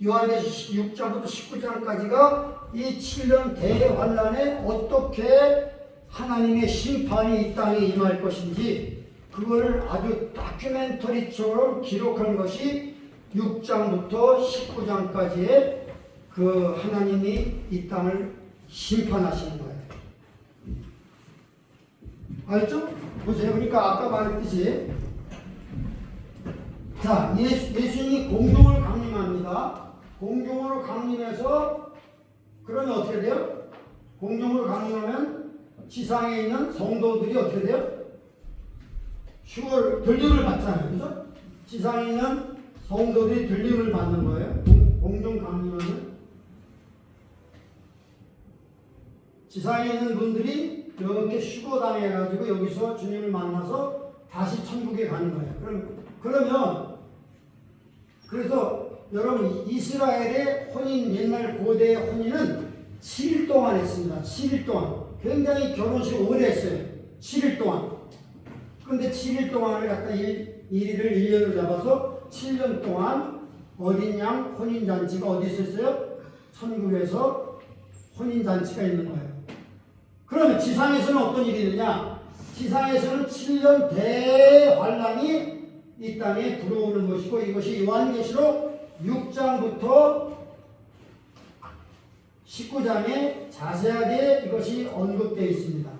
요한계시록 6장부터 19장까지가 이 7년 대환란에 어떻게 하나님의 심판이 이 땅에 임할 것인지 그거를 아주 다큐멘터리처럼 기록한 것이 6장부터 19장까지의 그 하나님이 이 땅을 심판하시는 거예요. 알죠? 보세요. 그러니까 아까 말했듯이 자, 예수님이 공중을 강림합니다. 공중으로 강림해서 그러면 어떻게 돼요? 공중으로 강림하면 지상에 있는 성도들이 어떻게 돼요? 들림을 받잖아요. 그죠? 지상에 있는 성도들이 들림을 받는 거예요. 공중 강림하면 지상에 있는 분들이 이렇게 휴거당해가지고 여기서 주님을 만나서 다시 천국에 가는 거예요. 그래서 여러분 이스라엘의 혼인, 옛날 고대의 혼인은 7일 동안 했습니다. 7일 동안. 굉장히 결혼식 오래 했어요. 7일 동안. 그런데 7일 동안을 갖다 일일을 1년을 잡아서 7년 동안 어린 양 혼인잔치가 어디 있었어요? 천국에서 혼인잔치가 있는 거예요. 그러면 지상에서는 어떤 일이 있느냐? 지상에서는 7년 대환란이 이 땅에 들어오는 것이고 이것이 요한계시록 6장부터 19장에 자세하게 이것이 언급되어 있습니다.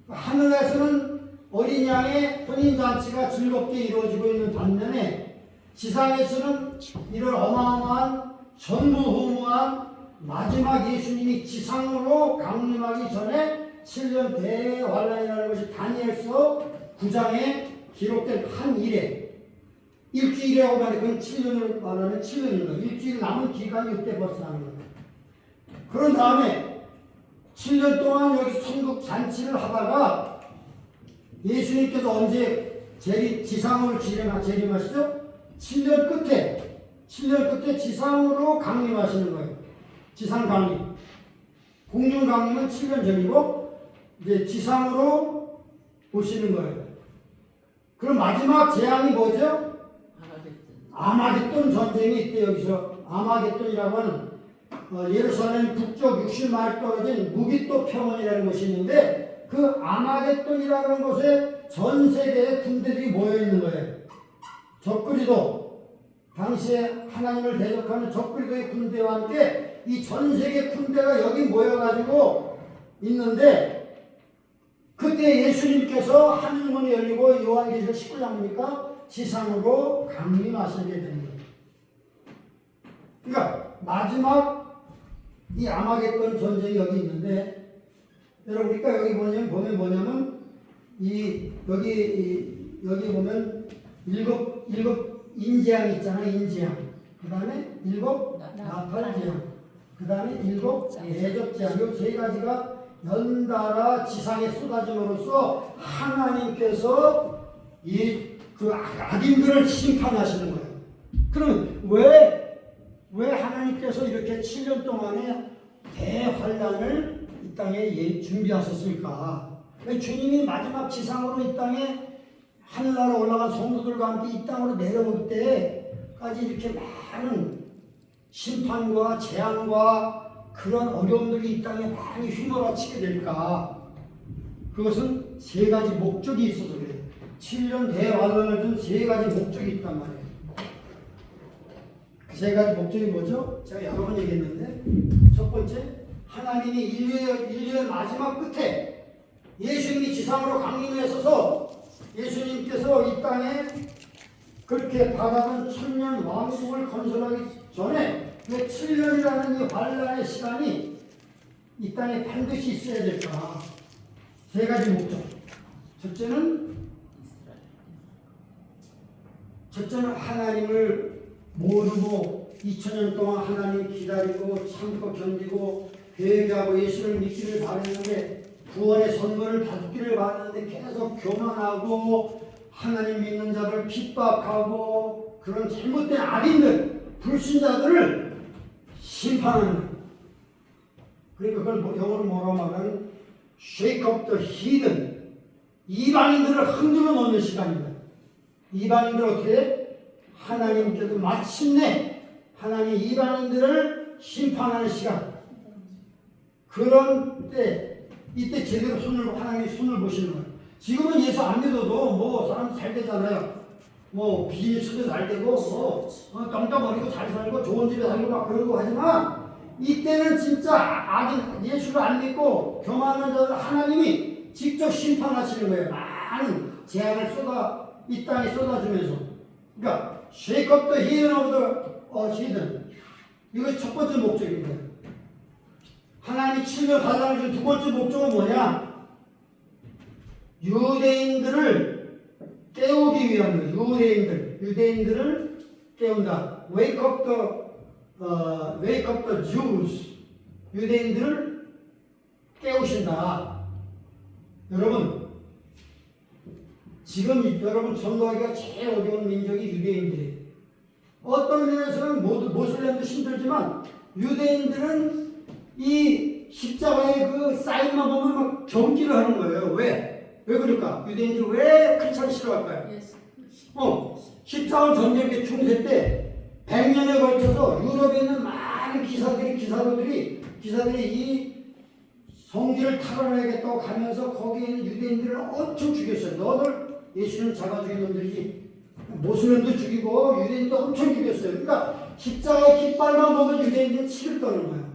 하늘에서는 어린 양의 혼인잔치가 즐겁게 이루어지고 있는 반면에 지상에서는 이런 어마어마한 전무후무한 마지막 예수님이 지상으로 강림하기 전에 7년 대환란이라는 것이 다니엘서 9장에 기록된 한 일에 일주일이라고 말해 그건 7년을 말하면 7년인 거예요. 일주일 남은 기간이 이때 벌써 나는 거예요. 그런 다음에 7년 동안 여기서 천국 잔치를 하다가 예수님께서 언제 지상으로 재림하시죠? 7년 끝에 지상으로 강림하시는 거예요. 지상 강림. 공중 강림은 7년 전이고 이제 지상으로 오시는 거예요. 그럼 마지막 재앙이 뭐죠? 아마겟돈 전쟁이 있대. 여기서 아마겟돈이라고 하는 예루살렘 북쪽 60마일 떨어진 무기토 평원이라는 곳이 있는데 그 아마겟돈이라는 곳에 전 세계의 군대들이 모여 있는 거예요. 적그리도 당시에 하나님을 대적하는 적그리도의 군대와 함께 이 전 세계 군대가 여기 모여가지고 있는데 그때 예수님께서 하늘문이 열리고 요한계시록 19장이니까 지상으로 강림하시게 되는 거예요. 그러니까 마지막 이 아마겟돈 전쟁이 여기 있는데 여러분 그러니까 여기 보면 뭐냐면 여기 보면 인재앙 있잖아, 인재앙. 그 다음에 7 나팔재앙. 그 다음에 7 대적재앙. 이 세 가지가 연달아 지상에 쏟아짐으로써 하나님께서 그 악인들을 심판하시는 거예요. 그럼 왜 하나님께서 이렇게 7년 동안에 대환란을 이 땅에 준비하셨을까? 주님이 마지막 지상으로 이 땅에 하늘나라 올라간 성도들과 함께 이 땅으로 내려올 때까지 이렇게 많은 심판과 재앙과 그런 어려움들이 이 땅에 많이 휘몰아치게 될까? 그것은 세 가지 목적이 있어서 그래요. 7년 대환란을 둔 세 가지 목적이 있단 말이에요. 그 세 가지 목적이 뭐죠? 제가 여러 번 얘기했는데, 첫 번째, 하나님이 인류의 마지막 끝에 예수님이 지상으로 강림하셔서 예수님께서 이 땅에 그렇게 바라던 천년 왕국을 건설하기 전에 그 7년이라는 이 환란의 시간이 이 땅에 반드시 있어야 될까? 세 가지 목적. 첫째는 하나님을 모르고 2000년 동안 하나님 기다리고 참고 견디고 회개하고 예수를 믿기를 바랐는데 구원의 선물을 받기를 바랐는데 계속 교만하고 하나님 믿는 자를 핍박하고 그런 잘못된 악인들, 불신자들을 심판하는 거예요. 그러니까 그걸 영어로 뭐라고 말하면 shake up the heathen, 이방인들을 흔들어 놓는 시간입니다. 이방인들 어떻게? 하나님께서 마침내 하나님 이방인들을 심판하는 시간. 그런 때 이때 제대로 하나님이 손을 보시는 거예요. 지금은 예수 안 믿어도 뭐 사람 잘 되잖아요. 뭐 비즈니스도 잘 되고 뭐 떵떵거리고 잘 살고 좋은 집에 살고 막 그러고 하지만 이때는 진짜 악인 예수를 안 믿고 교만하는 자들 하나님이 직접 심판하시는 거예요. 많은 재앙을 이 땅에 쏟아주면서. 그러니까 shake up the heathen of the heathen. 이거 첫 번째 목적입니다. 하나님이 7년 환란을 준 두 번째 목적은 뭐냐? 유대인들을 깨우기 위한 거예요. 유대인들을 깨운다. Wake up the Jews. 유대인들을 깨우신다. 여러분, 지금 여러분 전도하기가 제일 어려운 민족이 유대인들이에요. 어떤 면에서는 모슬렘도 힘들지만 유대인들은 이 십자가의 그 사인만 보면 막 경기를 하는 거예요. 왜 그럴까? 유대인들이 왜 크리스찬을 싫어할까요? 십자가 전쟁의 중세 때 100년에 걸쳐서 유럽에 있는 많은 기사들이 이 성지를 탈환해야겠다고 가면서 거기에 있는 유대인들을 엄청 죽였어요. 너들 예수는 잡아 죽인 놈들이지. 모슬렘도 죽이고 유대인도 엄청 죽였어요. 그러니까 십자가의 깃발만 보면 유대인들은 치를 떠는 거예요.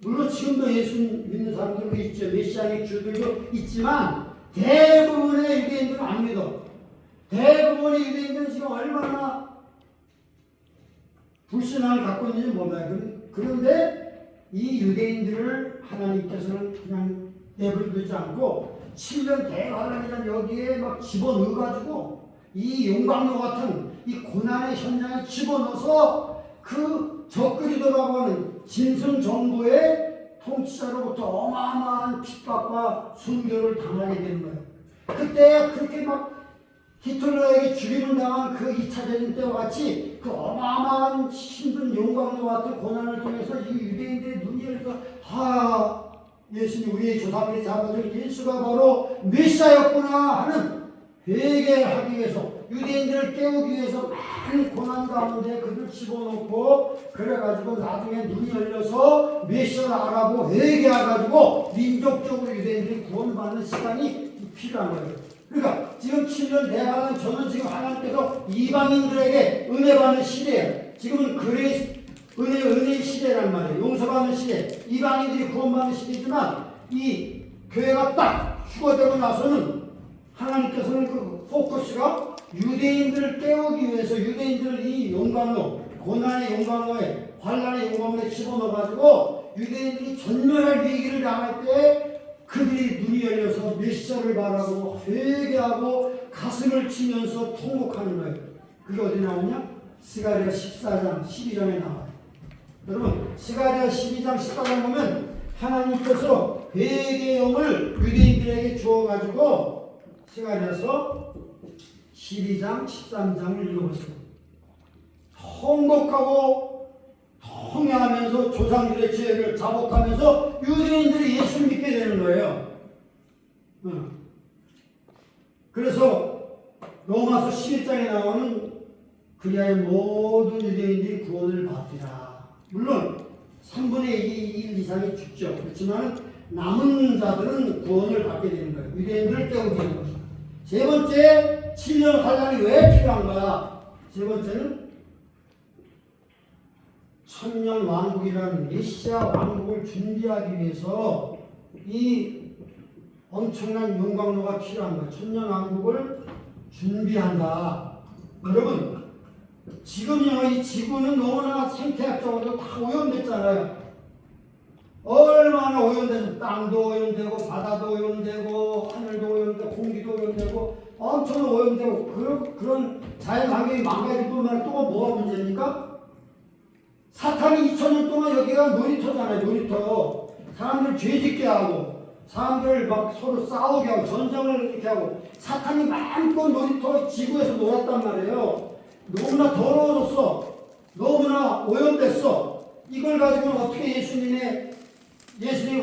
물론 지금도 예수 믿는 사람들도 있죠. 메시아의 주들도 있지만 대부분의 유대인들은 안 믿어. 대부분의 유대인들은 지금 얼마나 불신앙을 갖고 있는지 몰라요. 그런데 이 유대인들을 하나님께서는 그냥 내버려두지 않고 7년 대환란이란 여기에 막 집어넣어가지고 이 용광로 같은 이 고난의 현장에 집어넣어서 그 적그리 돌아가는 짐승 정부의 통치자로부터 어마어마한 핍박과 순교를 당하게 되는 거예요. 그때 그렇게 막 히틀러에게 죽임을 당한 그 2차 대전 때와 같이 그 어마어마한 힘든 용광로 같은 고난을 통해서 이 유대인들의 눈이 열려서 예수님 우리의 조상들이 잡아준 예수가 바로 메시아였구나 하는 회개하기 위해서 유대인들을 깨우기 위해서 많은 고난 가운데 그들 집어넣고 그래가지고 나중에 눈이 열려서 메시아를 알아보고 회개해가지고 민족적으로 유대인들이 구원받는 시간이 필요한 거예요. 그러니까 지금 7년 대환란 저는 지금 하나님께서 이방인들에게 은혜 받는 시대예요. 지금은 은혜의 시대란 말이에요. 용서받는 시대. 이방인들이 구원받는 시대지만 이 교회가 딱 휴거되고 나서는 하나님께서는 그 포커스가 유대인들을 깨우기 위해서 유대인들을 이 용광로, 고난의 용광로에, 환란의 용광로에 집어넣어가지고 유대인들이 전멸할 위기를 당할 때 그들이 눈이 열려서 메시아를 바라보고 회개하고 가슴을 치면서 통곡하는 거예요. 그게 어디 나오냐? 스가랴 14장 12장에 나와요. 여러분 스가랴 12장 14장 보면 하나님께서 회개의 영을 유대인들에게 주어가지고 스가랴서 12장 13장을 읽어보세요. 통곡하고 통회하면서 조상들의 죄를 자복하면서 유대인들이 예수를 믿게 되는 거예요. 그래서 로마서 11장에 나오는 그리하여 모든 유대인들이 구원을 받으라. 물론 3분의 1 이상이 죽죠. 그렇지만 남은 자들은 구원을 받게 되는 거예요. 유대인들을 깨우게 되는 것이다. 세 번째, 7년 환란이 왜 필요한 거야? 세 번째는 천년 왕국이라는 메시아 왕국을 준비하기 위해서 이 엄청난 용광로가 필요한 거예요. 천년 왕국을 준비한다. 여러분, 지금요, 이 지구는 너무나 생태학적으로 다 오염됐잖아요. 얼마나 오염돼서 땅도 오염되고, 바다도 오염되고, 하늘도 오염되고, 공기도 오염되고, 엄청 오염되고, 그런 자연환경이 망가질 뿐만 아니라 또 뭐가 문제입니까? 사탄이 2000년 동안 여기가 놀이터잖아요, 놀이터. 사람들 죄짓게 하고, 사람들 막 서로 싸우게 하고, 전쟁을 이렇게 하고, 사탄이 마음껏 놀이터 지구에서 놀았단 말이에요. 너무나 더러워졌어. 너무나 오염됐어. 이걸 가지고는 어떻게 예수님의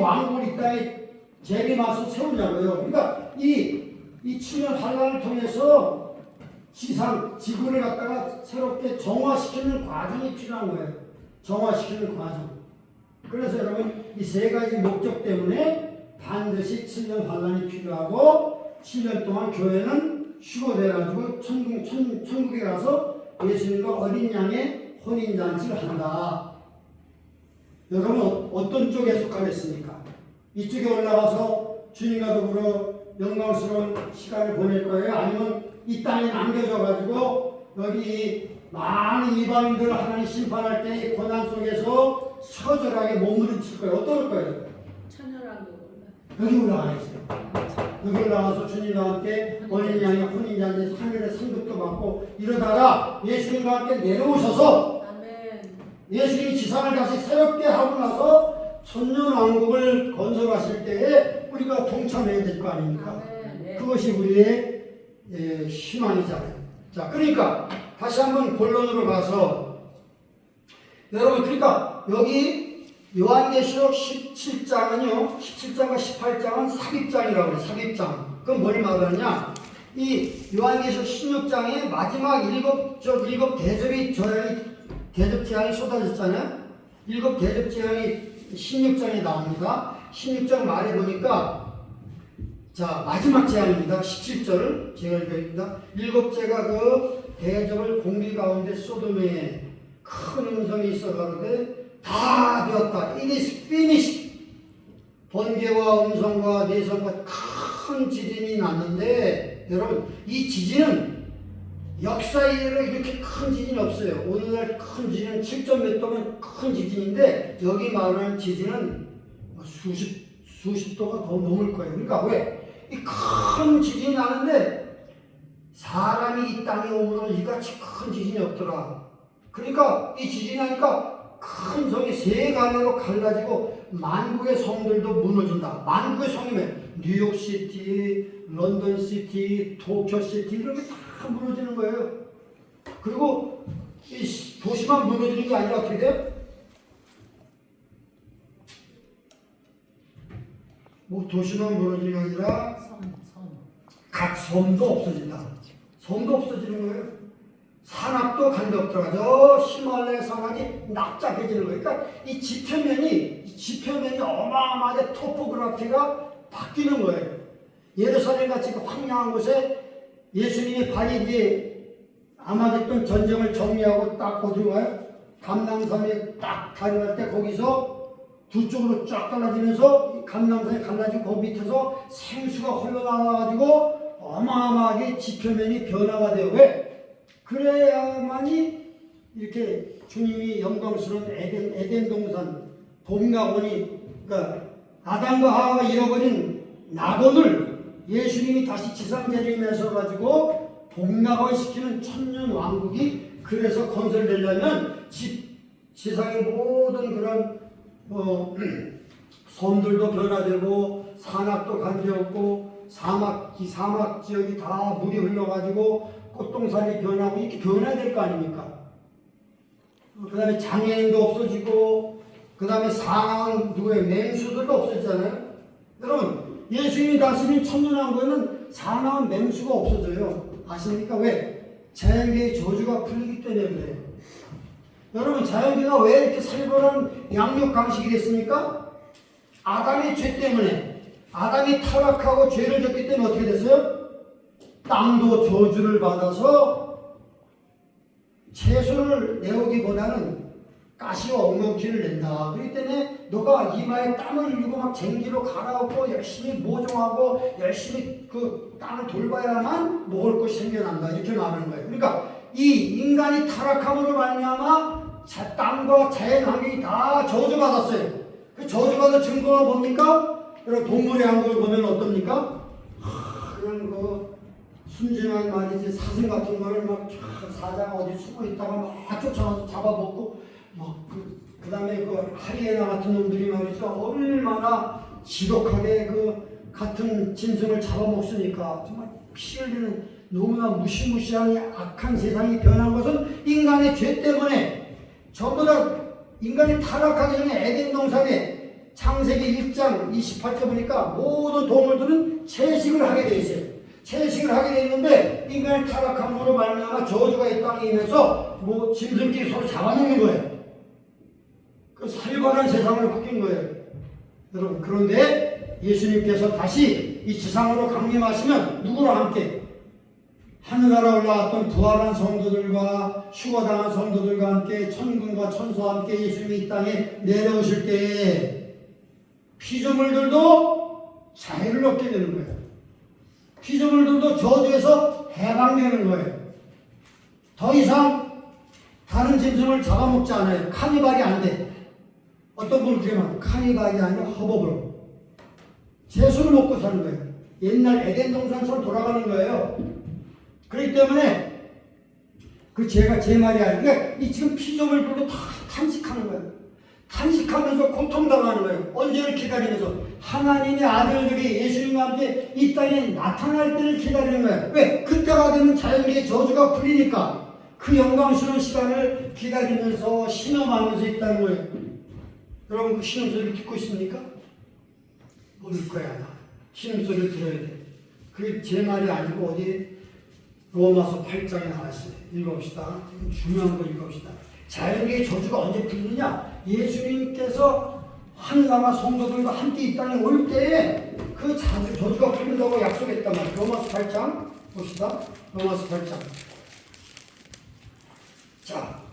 왕국을 이 땅에 재림하셔서 세우냐고요. 그러니까 이 7년 환란을 통해서 지구를 갖다가 새롭게 정화시키는 과정이 필요한 거예요. 정화시키는 과정. 그래서 여러분 이 세 가지 목적 때문에 반드시 7년 환란이 필요하고 7년 동안 교회는 휴거돼가지고 천국에 가서 예수님과 어린 양의 혼인잔치를 한다. 여러분 어떤 쪽에 속하겠습니까? 이쪽에 올라가서 주님과 더불어 영광스러운 시간을 보낼 거예요? 아니면 이 땅에 남겨져가지고 여기 많은 이방인들을 하나님 심판할 때 이 고난 속에서 처절하게 몸부림칠 거예요? 어떨 거예요? 여기 올라가야죠. 여기 올라가서 주님과 함께 어린 양의 혼인잔치 하늘의 상급도 받고 이러다가 예수님과 함께 내려오셔서 예수님이 지상을 다시 새롭게 하고 나서 천년왕국을 건설하실 때에 우리가 동참해야 될 거 아닙니까? 그것이 우리의 희망이잖아요. 자, 그러니까 다시 한번 본론으로 가서 여러분, 그러니까 여기 요한계시록 17장은요, 17장과 18장은 삽입장이라고 그래요. 삽입장. 그건 뭘 말하냐? 이 요한계시록 16장에 마지막 일곱 대접 재앙이 쏟아졌잖아요. 일곱 대접 재앙이 16장에 나옵니다. 16장 말에 보니까 자, 마지막 재앙입니다. 17절을 제가 읽어드립니다. 일곱째가 그 대접을 공기 가운데 소돔에 큰 음성이 있어 가로되 다 되었다. It is finished. 번개와 음성과 내성과 큰 지진이 났는데 여러분 이 지진은 역사에 이렇게 큰 지진이 없어요. 오늘날 큰 지진은 7점 몇 도면 큰 지진인데 여기 말하는 지진은 수십 도가 더 넘을 거예요. 그러니까 왜? 이 큰 지진이 나는데 사람이 이 땅에 오므로 이같이 큰 지진이 없더라. 그러니까 이 지진이 나니까 큰 성이 세 갈래로 갈라지고 만국의 성들도 무너진다. 만국의 성이면 뉴욕시티, 런던시티, 도쿄시티 이런 게 다 무너지는 거예요. 그리고 이 도시만 무너지는 게 아니라 어떻게 돼요? 뭐 도시만 무너지는 게 아니라 각 섬도 없어진다. 섬도 없어지는 거예요. 산악도 간데 없더라. 저 히말라야 산악이 납작해지는 거예요. 그러니까 이 지표면이 어마어마하게 토포그래피가 바뀌는 거예요. 예루살렘 같이 황량한 곳에 예수님이 발이 이제 아마겟돈 전쟁을 정리하고 딱 어디로 가요? 감람산에 딱 다녀갈 때 거기서 두 쪽으로 쫙 갈라지면서 감람산이 갈라지고 그 밑에서 생수가 흘러나와가지고 어마어마하게 지표면이 변화가 돼요. 왜? 그래야만이 이렇게 주님이 영광스러운 에덴 동산 봄가보니 그러니까 아담과 하와가 잃어버린 낙원을 예수님이 다시 지상 재림하셔 가지고 복락을 천년 왕국이 그래서 건설되려면 지상의 모든 그런 섬들도 변화되고 산악도 간지없고 사막 지역이 다 물이 흘러가지고 꽃동산이 변하고 이렇게 변해야 될 거 아닙니까? 그 다음에 장애인도 없어지고 그 다음에 상황 누구의 맹수들도 없어지잖아요. 여러분 예수님이 다스린 천년왕국에는 사망한 맹수가 없어져요. 아십니까? 왜? 자연계의 저주가 풀리기 때문에 그래요. 여러분 자연계가 왜 이렇게 살벌한 양육 강식이 됐습니까? 아담의 죄 때문에. 아담이 타락하고 죄를 졌기 때문에 어떻게 됐어요? 땅도 저주를 받아서 채소를 내오기보다는 가시와 엉겅퀴를 낸다. 그렇기 때문에 너가 이마에 땀을 흘리고 막 쟁기로 갈아엎고 열심히 모종하고 열심히 그 땅을 돌봐야만 먹을 것이 생겨난다. 이렇게 말하는 거예요. 그러니까 이 인간이 타락함으로 말미암아 땅과 자연 환경이 다 저주받았어요. 그 저주받은 증거가 뭡니까? 여러분 동물의 한국을 보면 어떻습니까? 그냥 그 순진한 말이지 사슴 같은 거를 막 사자가 어디 숨어 있다가 막 쫓아가서 잡아먹고 그 다음에 그 하이에나 같은 놈들이 말이죠. 얼마나 지독하게 그 같은 짐승을 잡아먹습니까? 정말 피 흘리는 너무나 무시무시한 악한 세상이 변한 것은 인간의 죄 때문에 전부 다 인간이 타락하기 전에 에덴 동산에 창세기 1장 28절 보니까 모든 동물들은 채식을 하게 돼 있어요. 채식을 하게 돼 있는데 인간이 타락함으로 말미암아 저주가 이 땅에 임해서 짐승끼리 서로 잡아먹는 거예요. 그 살벌한 세상으로 바뀐 거예요. 여러분 그런데 예수님께서 다시 이 지상으로 강림하시면 누구랑 함께? 하늘나라 올라왔던 부활한 성도들과 휴거당한 성도들과 함께 천군과 천사와 함께 예수님이 이 땅에 내려오실 때에 피조물들도 자유를 얻게 되는 거예요. 피조물들도 저주에서 해방되는 거예요. 더 이상 다른 짐승을 잡아먹지 않아요. 카니발이 안 돼. 어떤 분을 그렇게 말해요. 카니발이 아니라 허법으로 채소를 먹고 사는 거예요. 옛날 에덴 동산처럼 돌아가는 거예요. 그렇기 때문에 그 제가 제 말이 아니라 이 지금 피조물들도 다 탄식하는 거예요. 탄식하면서 고통당하는 거예요. 언제를 기다리면서 하나님의 아들들이 예수님과 함께 이 땅에 나타날 때를 기다리는 거예요. 왜? 그때가 되면 자연계의 저주가 풀리니까 그 영광스러운 시간을 기다리면서 신음하면서 있다는 거예요. 여러분 그 신음소리를 듣고 있습니까? 모를 거야 아마. 신음소리를 들어야 돼. 그게 제 말이 아니고 어디 로마서 8장에 나왔어요. 읽어봅시다. 중요한 거 읽어봅시다. 자연계의 저주가 언제 풀리느냐? 예수님께서 하늘나라 성도들과 함께 이 땅에 올 때에 그 저주가 풀린다고 약속했단 말이에요. 로마서 8장 봅시다. 로마서 8장. 자,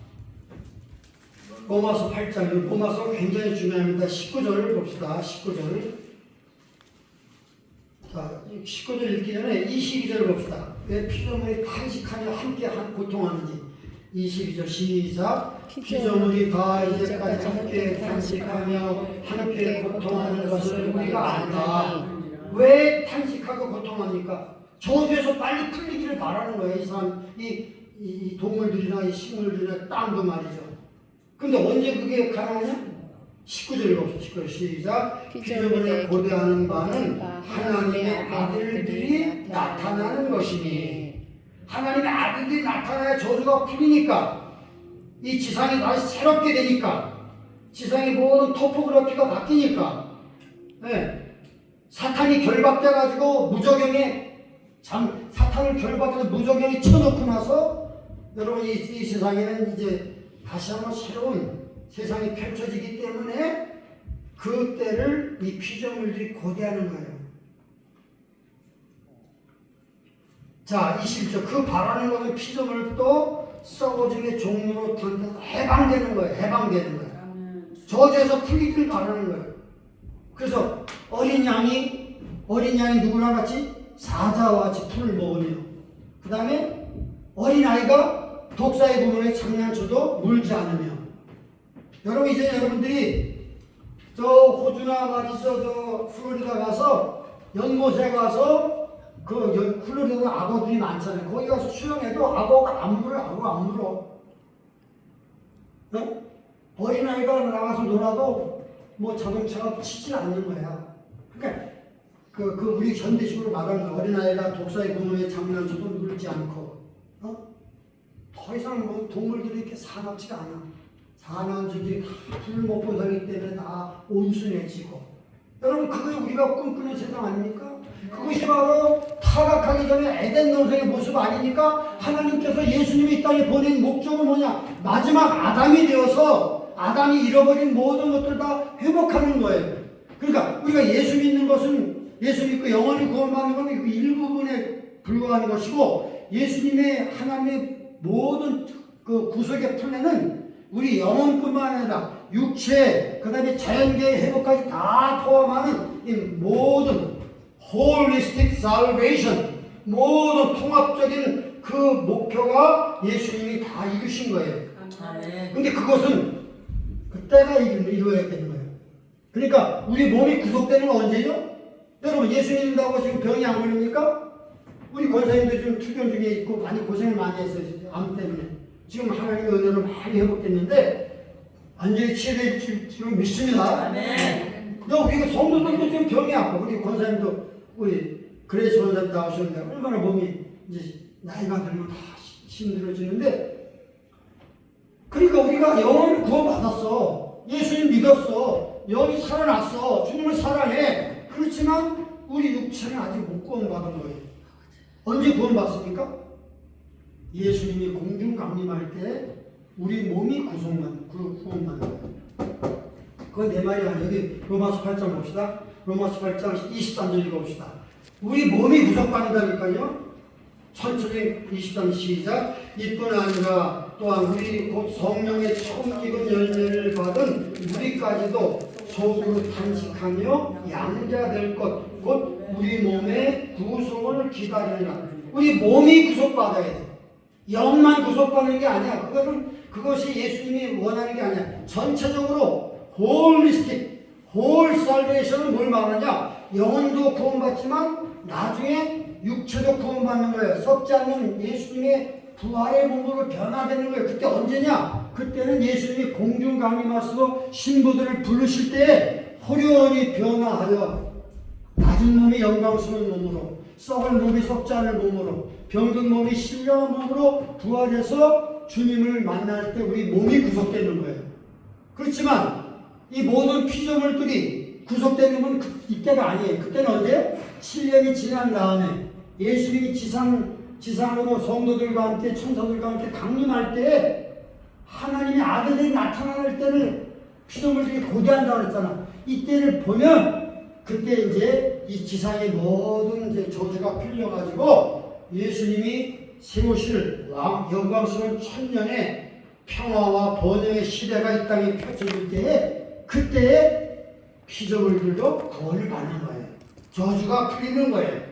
로마서 8장. 로마서 굉장히 중요합니다. 19절을 봅시다. 19절. 자, 19절 읽기 전에 22절 봅시다. 왜 피조물이 탄식하며 함께 고통하는지. 22절 시작. 피조물이 다 이제까지 함께 탄식하며 함께 고통하는 것을 우리가 안다. 왜 탄식하고 고통합니까? 저주에서 빨리 풀리기를 바라는 거예요. 이 동물들이나 이 식물들이나 땅도 말이죠. 근데 언제 그게 가능하냐? 19절 읽어봅시다. 19절 시작. 피조물을 고대하는 바는 하나님의 아들들이 나타나는 것이니. 하나님의 아들들이 나타나야 저주가 풀리니까 이 지상이 다시 새롭게 되니까 지상의 모든 토포그래피가 바뀌니까 사탄이 결박돼가지고 사탄을 결박해서 무저경에 쳐놓고 나서 여러분 이 세상에는 이제 다시 한번 새로운 세상이 펼쳐지기 때문에 그때를 이 피조물들이 고대하는 거예요. 자, 21절. 그 바라는 것은 피조물도 썩어짐의 종류로 해방되는 거예요. 해방되는 거예요. 저주에서 풀리길 바라는 거예요. 그래서 어린 양이 누구랑 같이? 사자와 같이 풀을 먹으며, 그 다음에 어린아이가 독사의 구멍에 장난쳐도 물지 않으며. 여러분 이제 여러분들이 저 호주나 말이죠, 저 플로리다 가서 연못에 가서 플로리다도 악어들이 많잖아요. 거기 가서 수영해도 악어가 안 물어, 악어가 안 물어. 어? 어린아이가 나가서 놀아도 뭐 자동차가 치질 않는 거야. 그러니까 우리 현대식으로 말하는 어린아이가 독사의 구멍에 장난쳐도 물지 않고, 더 이상 뭐 동물들이 이렇게 사납지가 않아. 사나운지들이 다 불목보살이기 때문에 다 온순해지고. 여러분, 그게 우리가 꿈꾸는 세상 아닙니까? 그것이 바로 타락하기 전에 에덴 동산의 모습 아닙니까? 하나님께서 예수님이 이 땅에 보낸 목적은 뭐냐? 마지막 아담이 되어서 아담이 잃어버린 모든 것들 다 회복하는 거예요. 그러니까 우리가 예수 믿는 것은, 예수 믿고 영원히 구원받는 것은 그 일부분에 불과한 것이고, 예수님의 하나님의 모든 그 구속의 플랜은 우리 영혼뿐만 아니라 육체, 그 다음에 자연계의 회복까지 다 포함하는 이 모든 holistic salvation, 모든 통합적인 그 목표가 예수님이 다 이루신 거예요. 근데 그것은 그때가 이루어야 되는 거예요. 그러니까 우리 몸이 구속되는 건 언제죠? 여러분, 예수 믿는다고 지금 병이 안 걸립니까? 우리 권사님도 지금 투견 중에 있고 많이 고생을 많이 했어요. 암 때문에. 지금 하나님의 은혜로 많이 회복됐는데 완전히 치료될 줄 믿습니다. 아멘. 우리가 성도들도 지금 병이 아파. 우리 권사님도 우리 그레이스 권사님 나오셨는데 얼마나 몸이 이제 나이가 들면 다 힘들어지는데, 그러니까 우리가 영원히 구원받았어. 예수님 믿었어. 영이 살아났어. 주님을 사랑해. 그렇지만 우리 육체는 아직 못 구원받은 거예요. 언제 구원받습니까? 예수님이 공중 강림할 때 우리 몸이 구원받는 거예요. 그건 내 말이 아니에요. 여기 로마서 8장 봅시다. 로마서 8장 23절 읽어봅시다. 우리 몸이 구속받는다니까요. 천천히 23 시작. 이뿐 아니라 또한 우리 곧 성령의 처음 익은 열매를 받은 우리까지도 속으로 탄식하며 양자될 것 곧 우리 몸의 구속을 기다리라. 우리 몸이 구속받아야 돼. 영만 구속받는 게 아니야. 그것이 예수님이 원하는 게 아니야. 전체적으로 홀리스틱, 홀 살베이션은 뭘 말하냐? 영혼도 구원받지만 나중에 육체도 구원받는 거예요. 썩지 않는 예수님의 부활의 몸으로 변화되는 거예요. 그때 언제냐? 그때는 예수님이 공중 강림하셔서 신부들을 부르실 때 호련히 변화하여 낮은 몸이 영광스러운 몸으로, 썩을 몸이 썩지 않을 몸으로, 병든 몸이 신령한 몸으로 부활해서 주님을 만날 때 우리 몸이 구속되는 거예요. 그렇지만 이 모든 피조물들이 구속되는 건 이때가 아니에요. 그때는 언제? 7년이 지난 다음에 예수님이 지상으로 성도들과 함께 천사들과 함께 강림할 때 하나님의 아들들이 나타날 때를 피조물들이 고대한다고 했잖아. 이때를 보면 그때 이제 이 지상의 모든 이제 저주가 풀려가지고 예수님이 세우실 영광스러운 천년의 평화와 번영의 시대가 이 땅에 펼쳐질 때에 그때에 피조물들도 구원을 받는 거예요. 저주가 풀리는 거예요.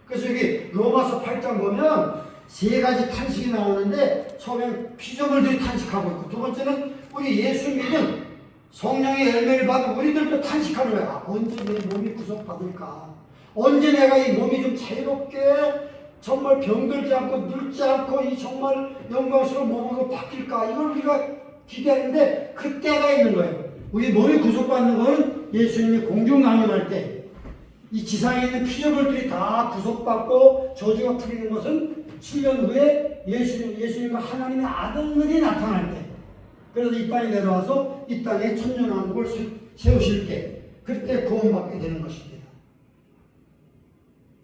그래서 여기 로마서 8장 보면 세 가지 탄식이 나오는데 처음엔 피조물들이 탄식하고 있고 두 번째는 우리 예수 믿은 성령의 열매를 받은 우리들도 탄식하는 거야. 언제 내 몸이 구속받을까? 언제 내가 이 몸이 좀 자유롭게 정말 병들지 않고 늙지 않고 이 정말 영광스러운 몸으로 바뀔까? 이걸 우리가 기대하는데 그때가 있는 거예요. 우리 몸이 구속받는 것은 예수님이 공중 강림할 때 이 지상에 있는 피조물들이 다 구속받고 저주가 풀리는 것은 7년 후에 예수님과 하나님의 아들들이 나타날 때, 그래서 이 땅에 내려와서 이 땅에 천년왕국을 세우실 때 그때 구원받게 되는 것입니다.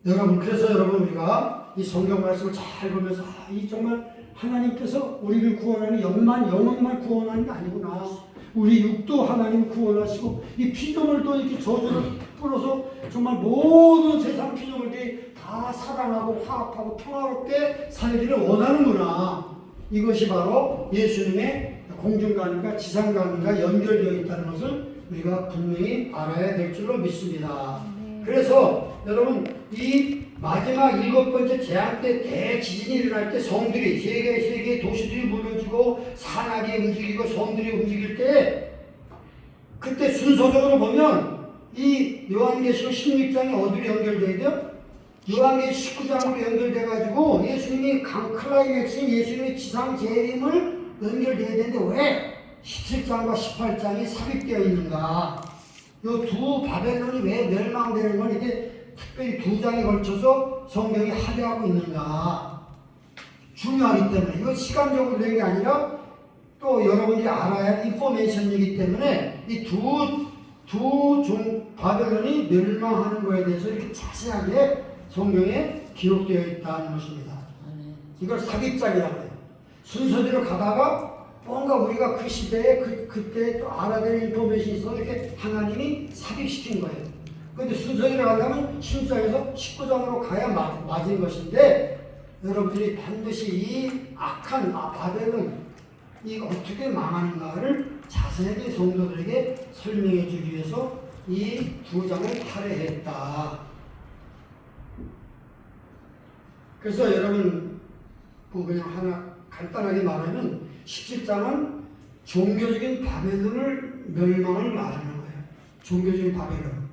여러분, 그래서 여러분 우리가 이 성경 말씀을 잘 보면서 이 정말 하나님께서 우리를 구원하는 영혼만 구원하는 게 아니구나. 우리 육도 하나님 구원하시고 이 피조물도 이렇게 저주를 풀어서 정말 모든 세상 피조물들이 다 사랑하고 화합하고 평화롭게 살기를 원하는구나. 이것이 바로 예수님의 공중강림과 지상강림과 연결되어 있다는 것을 우리가 분명히 알아야 될 줄로 믿습니다. 그래서 여러분 이 마지막 7번째 재앙 때 대지진이 일어날 때 성들이 세계의 도시들이 무너지고 산악이 움직이고 성들이 움직일 때 그때 순서적으로 보면 이 요한계시록 16장이 어디로 연결되어야 돼요? 요한계시 19장으로 연결돼가지고 예수님이 클라이맥스인 예수님의 지상 재림을 연결돼야 되는데 왜 17장과 18장이 삽입되어 있는가? 요 두 바벨론이 왜 멸망되는 건 이게 특별히 두 장에 걸쳐서 성경이 하려하고 있는가? 중요하기 때문에 이거 시간적으로 된 게 아니라 또 여러분들이 알아야 할 인포메이션이기 때문에 이 바벨론이 멸망하는 거에 대해서 이렇게 자세하게 성경에 기록되어 있다는 것입니다. 이걸 삽입작이라고 해요. 순서대로 가다가 뭔가 우리가 그 시대에 그때 또 알아야 될 인포메이션이 있어서 이렇게 하나님이 삽입시킨 거예요. 그런데 순서대로 가려면 16장에서 19장으로 가야 맞은 것인데 여러분들이 반드시 이 악한 바벨론 이 어떻게 망하는가를 자세하게 성도들에게 설명해 주기 위해서 이 두 장을 할애했다. 그래서 여러분 그냥 하나 간단하게 말하면 17장은 종교적인 바벨론을 멸망을 말하는 거예요. 종교적인 바벨론.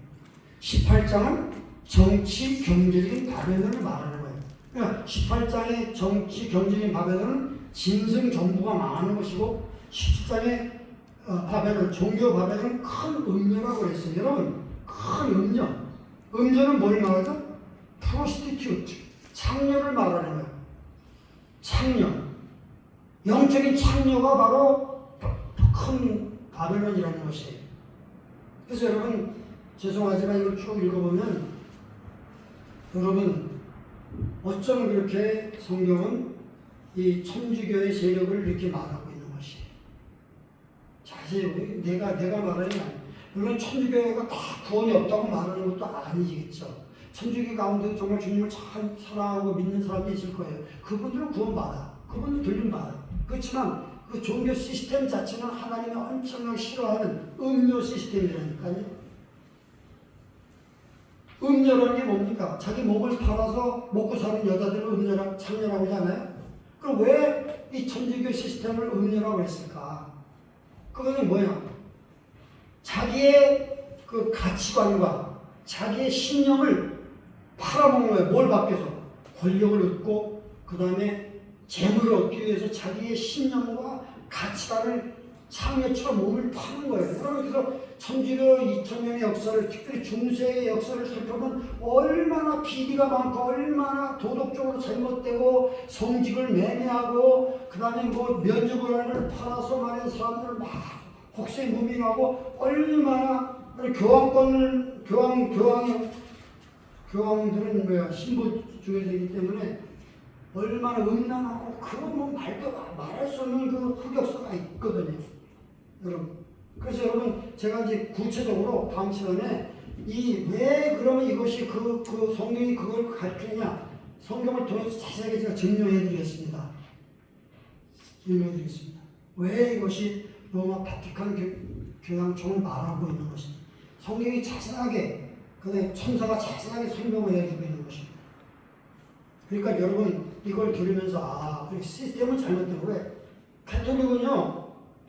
18장은 정치 경제적인 바벨론을 말하는 거예요. 그러니까 18장의 정치 경제적인 바벨론은 짐승 정부가 망하는 것이고 17장의 바벨론, 종교 바벨론은 큰 음녀라고 그랬어요. 여러분, 큰 음녀. 음녀는 뭘 말하죠? 프로스티튜트, 창녀를 말하는 거예요. 창녀. 영적인 창녀가 바로 큰 바벨론이라는 것이에요. 그래서 여러분, 죄송하지만 이걸 쭉 읽어보면 여러분, 어쩜 그렇게 성경은 이 천주교의 세력을 이렇게 말하고 있는 것이에요. 자세히 내가 말하는 게 아니에요. 물론 천주교가 다 구원이 없다고 말하는 것도 아니겠죠. 천주교 가운데 정말 주님을 잘 사랑하고 믿는 사람이 있을 거예요. 그분들은 구원받아. 그분들은 들림받아. 그렇지만 그 종교 시스템 자체는 하나님이 엄청나게 싫어하는 음료 시스템이라니까요. 음녀라는 게 뭡니까? 자기 목을 팔아서 먹고 사는 여자들을 창녀라고 하잖아요. 그럼 왜 이 천주교 시스템을 음녀라고 했을까? 그거는 뭐야? 자기의 그 가치관과 자기의 신념을 팔아먹는 거예요. 뭘 받겠어? 권력을 얻고 그 다음에 재물을 얻기 위해서 자기의 신념과 가치관을 창녀처럼 몸을 파는 거예요. 그래서 천주교 2000년의 역사를, 특별히 중세의 역사를 살펴보면 얼마나 비리가 많고 얼마나 도덕적으로 잘못되고 성직을 매매하고 그 다음에 뭐 면접을 팔아서 많은 사람들을 막 혹세 무민하고 얼마나 교황들은 뭐야 신부주의자이기 때문에 얼마나 음란하고 그런 뭐 말도 말할 수 없는 그 흑역사가 있거든요. 여러분. 그래서 여러분 제가 이제 구체적으로 다음 시간에 왜 그러면 이것이 그 성경이 그걸 가르치느냐 성경을 통해서 자세하게 제가 증명해 드리겠습니다. 왜 이것이 로마 바티칸 교황청을 말하고 있는 것인지 성경이 자세하게 그다음에 천사가 자세하게 설명을 해주고 있는 것입니다. 그러니까 여러분 이걸 들으면서 시스템은 잘못된 거예요. 가톨릭은요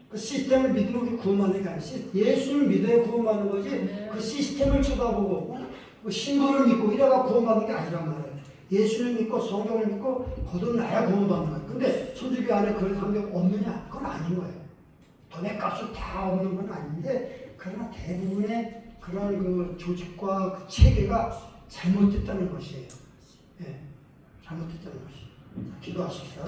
그 시스템을 믿으면 우리 구원받는 게 아니에요. 예수를 믿어야 구원받는 거지 그 시스템을 쳐다보고 신부를 믿고 이래가 구원받는 게 아니란 말이에요. 예수를 믿고 성경을 믿고 거듭나야 구원받는 거예요. 근데 천주교 안에 그런 성경 없느냐? 그건 아닌 거예요. 돈의 값을 다 없는 건 아닌데 그러나 대부분의 그런 그 조직과 그 체계가 잘못됐다는 것이에요. 예, 잘못됐다는 것이에요. 기도하십시오.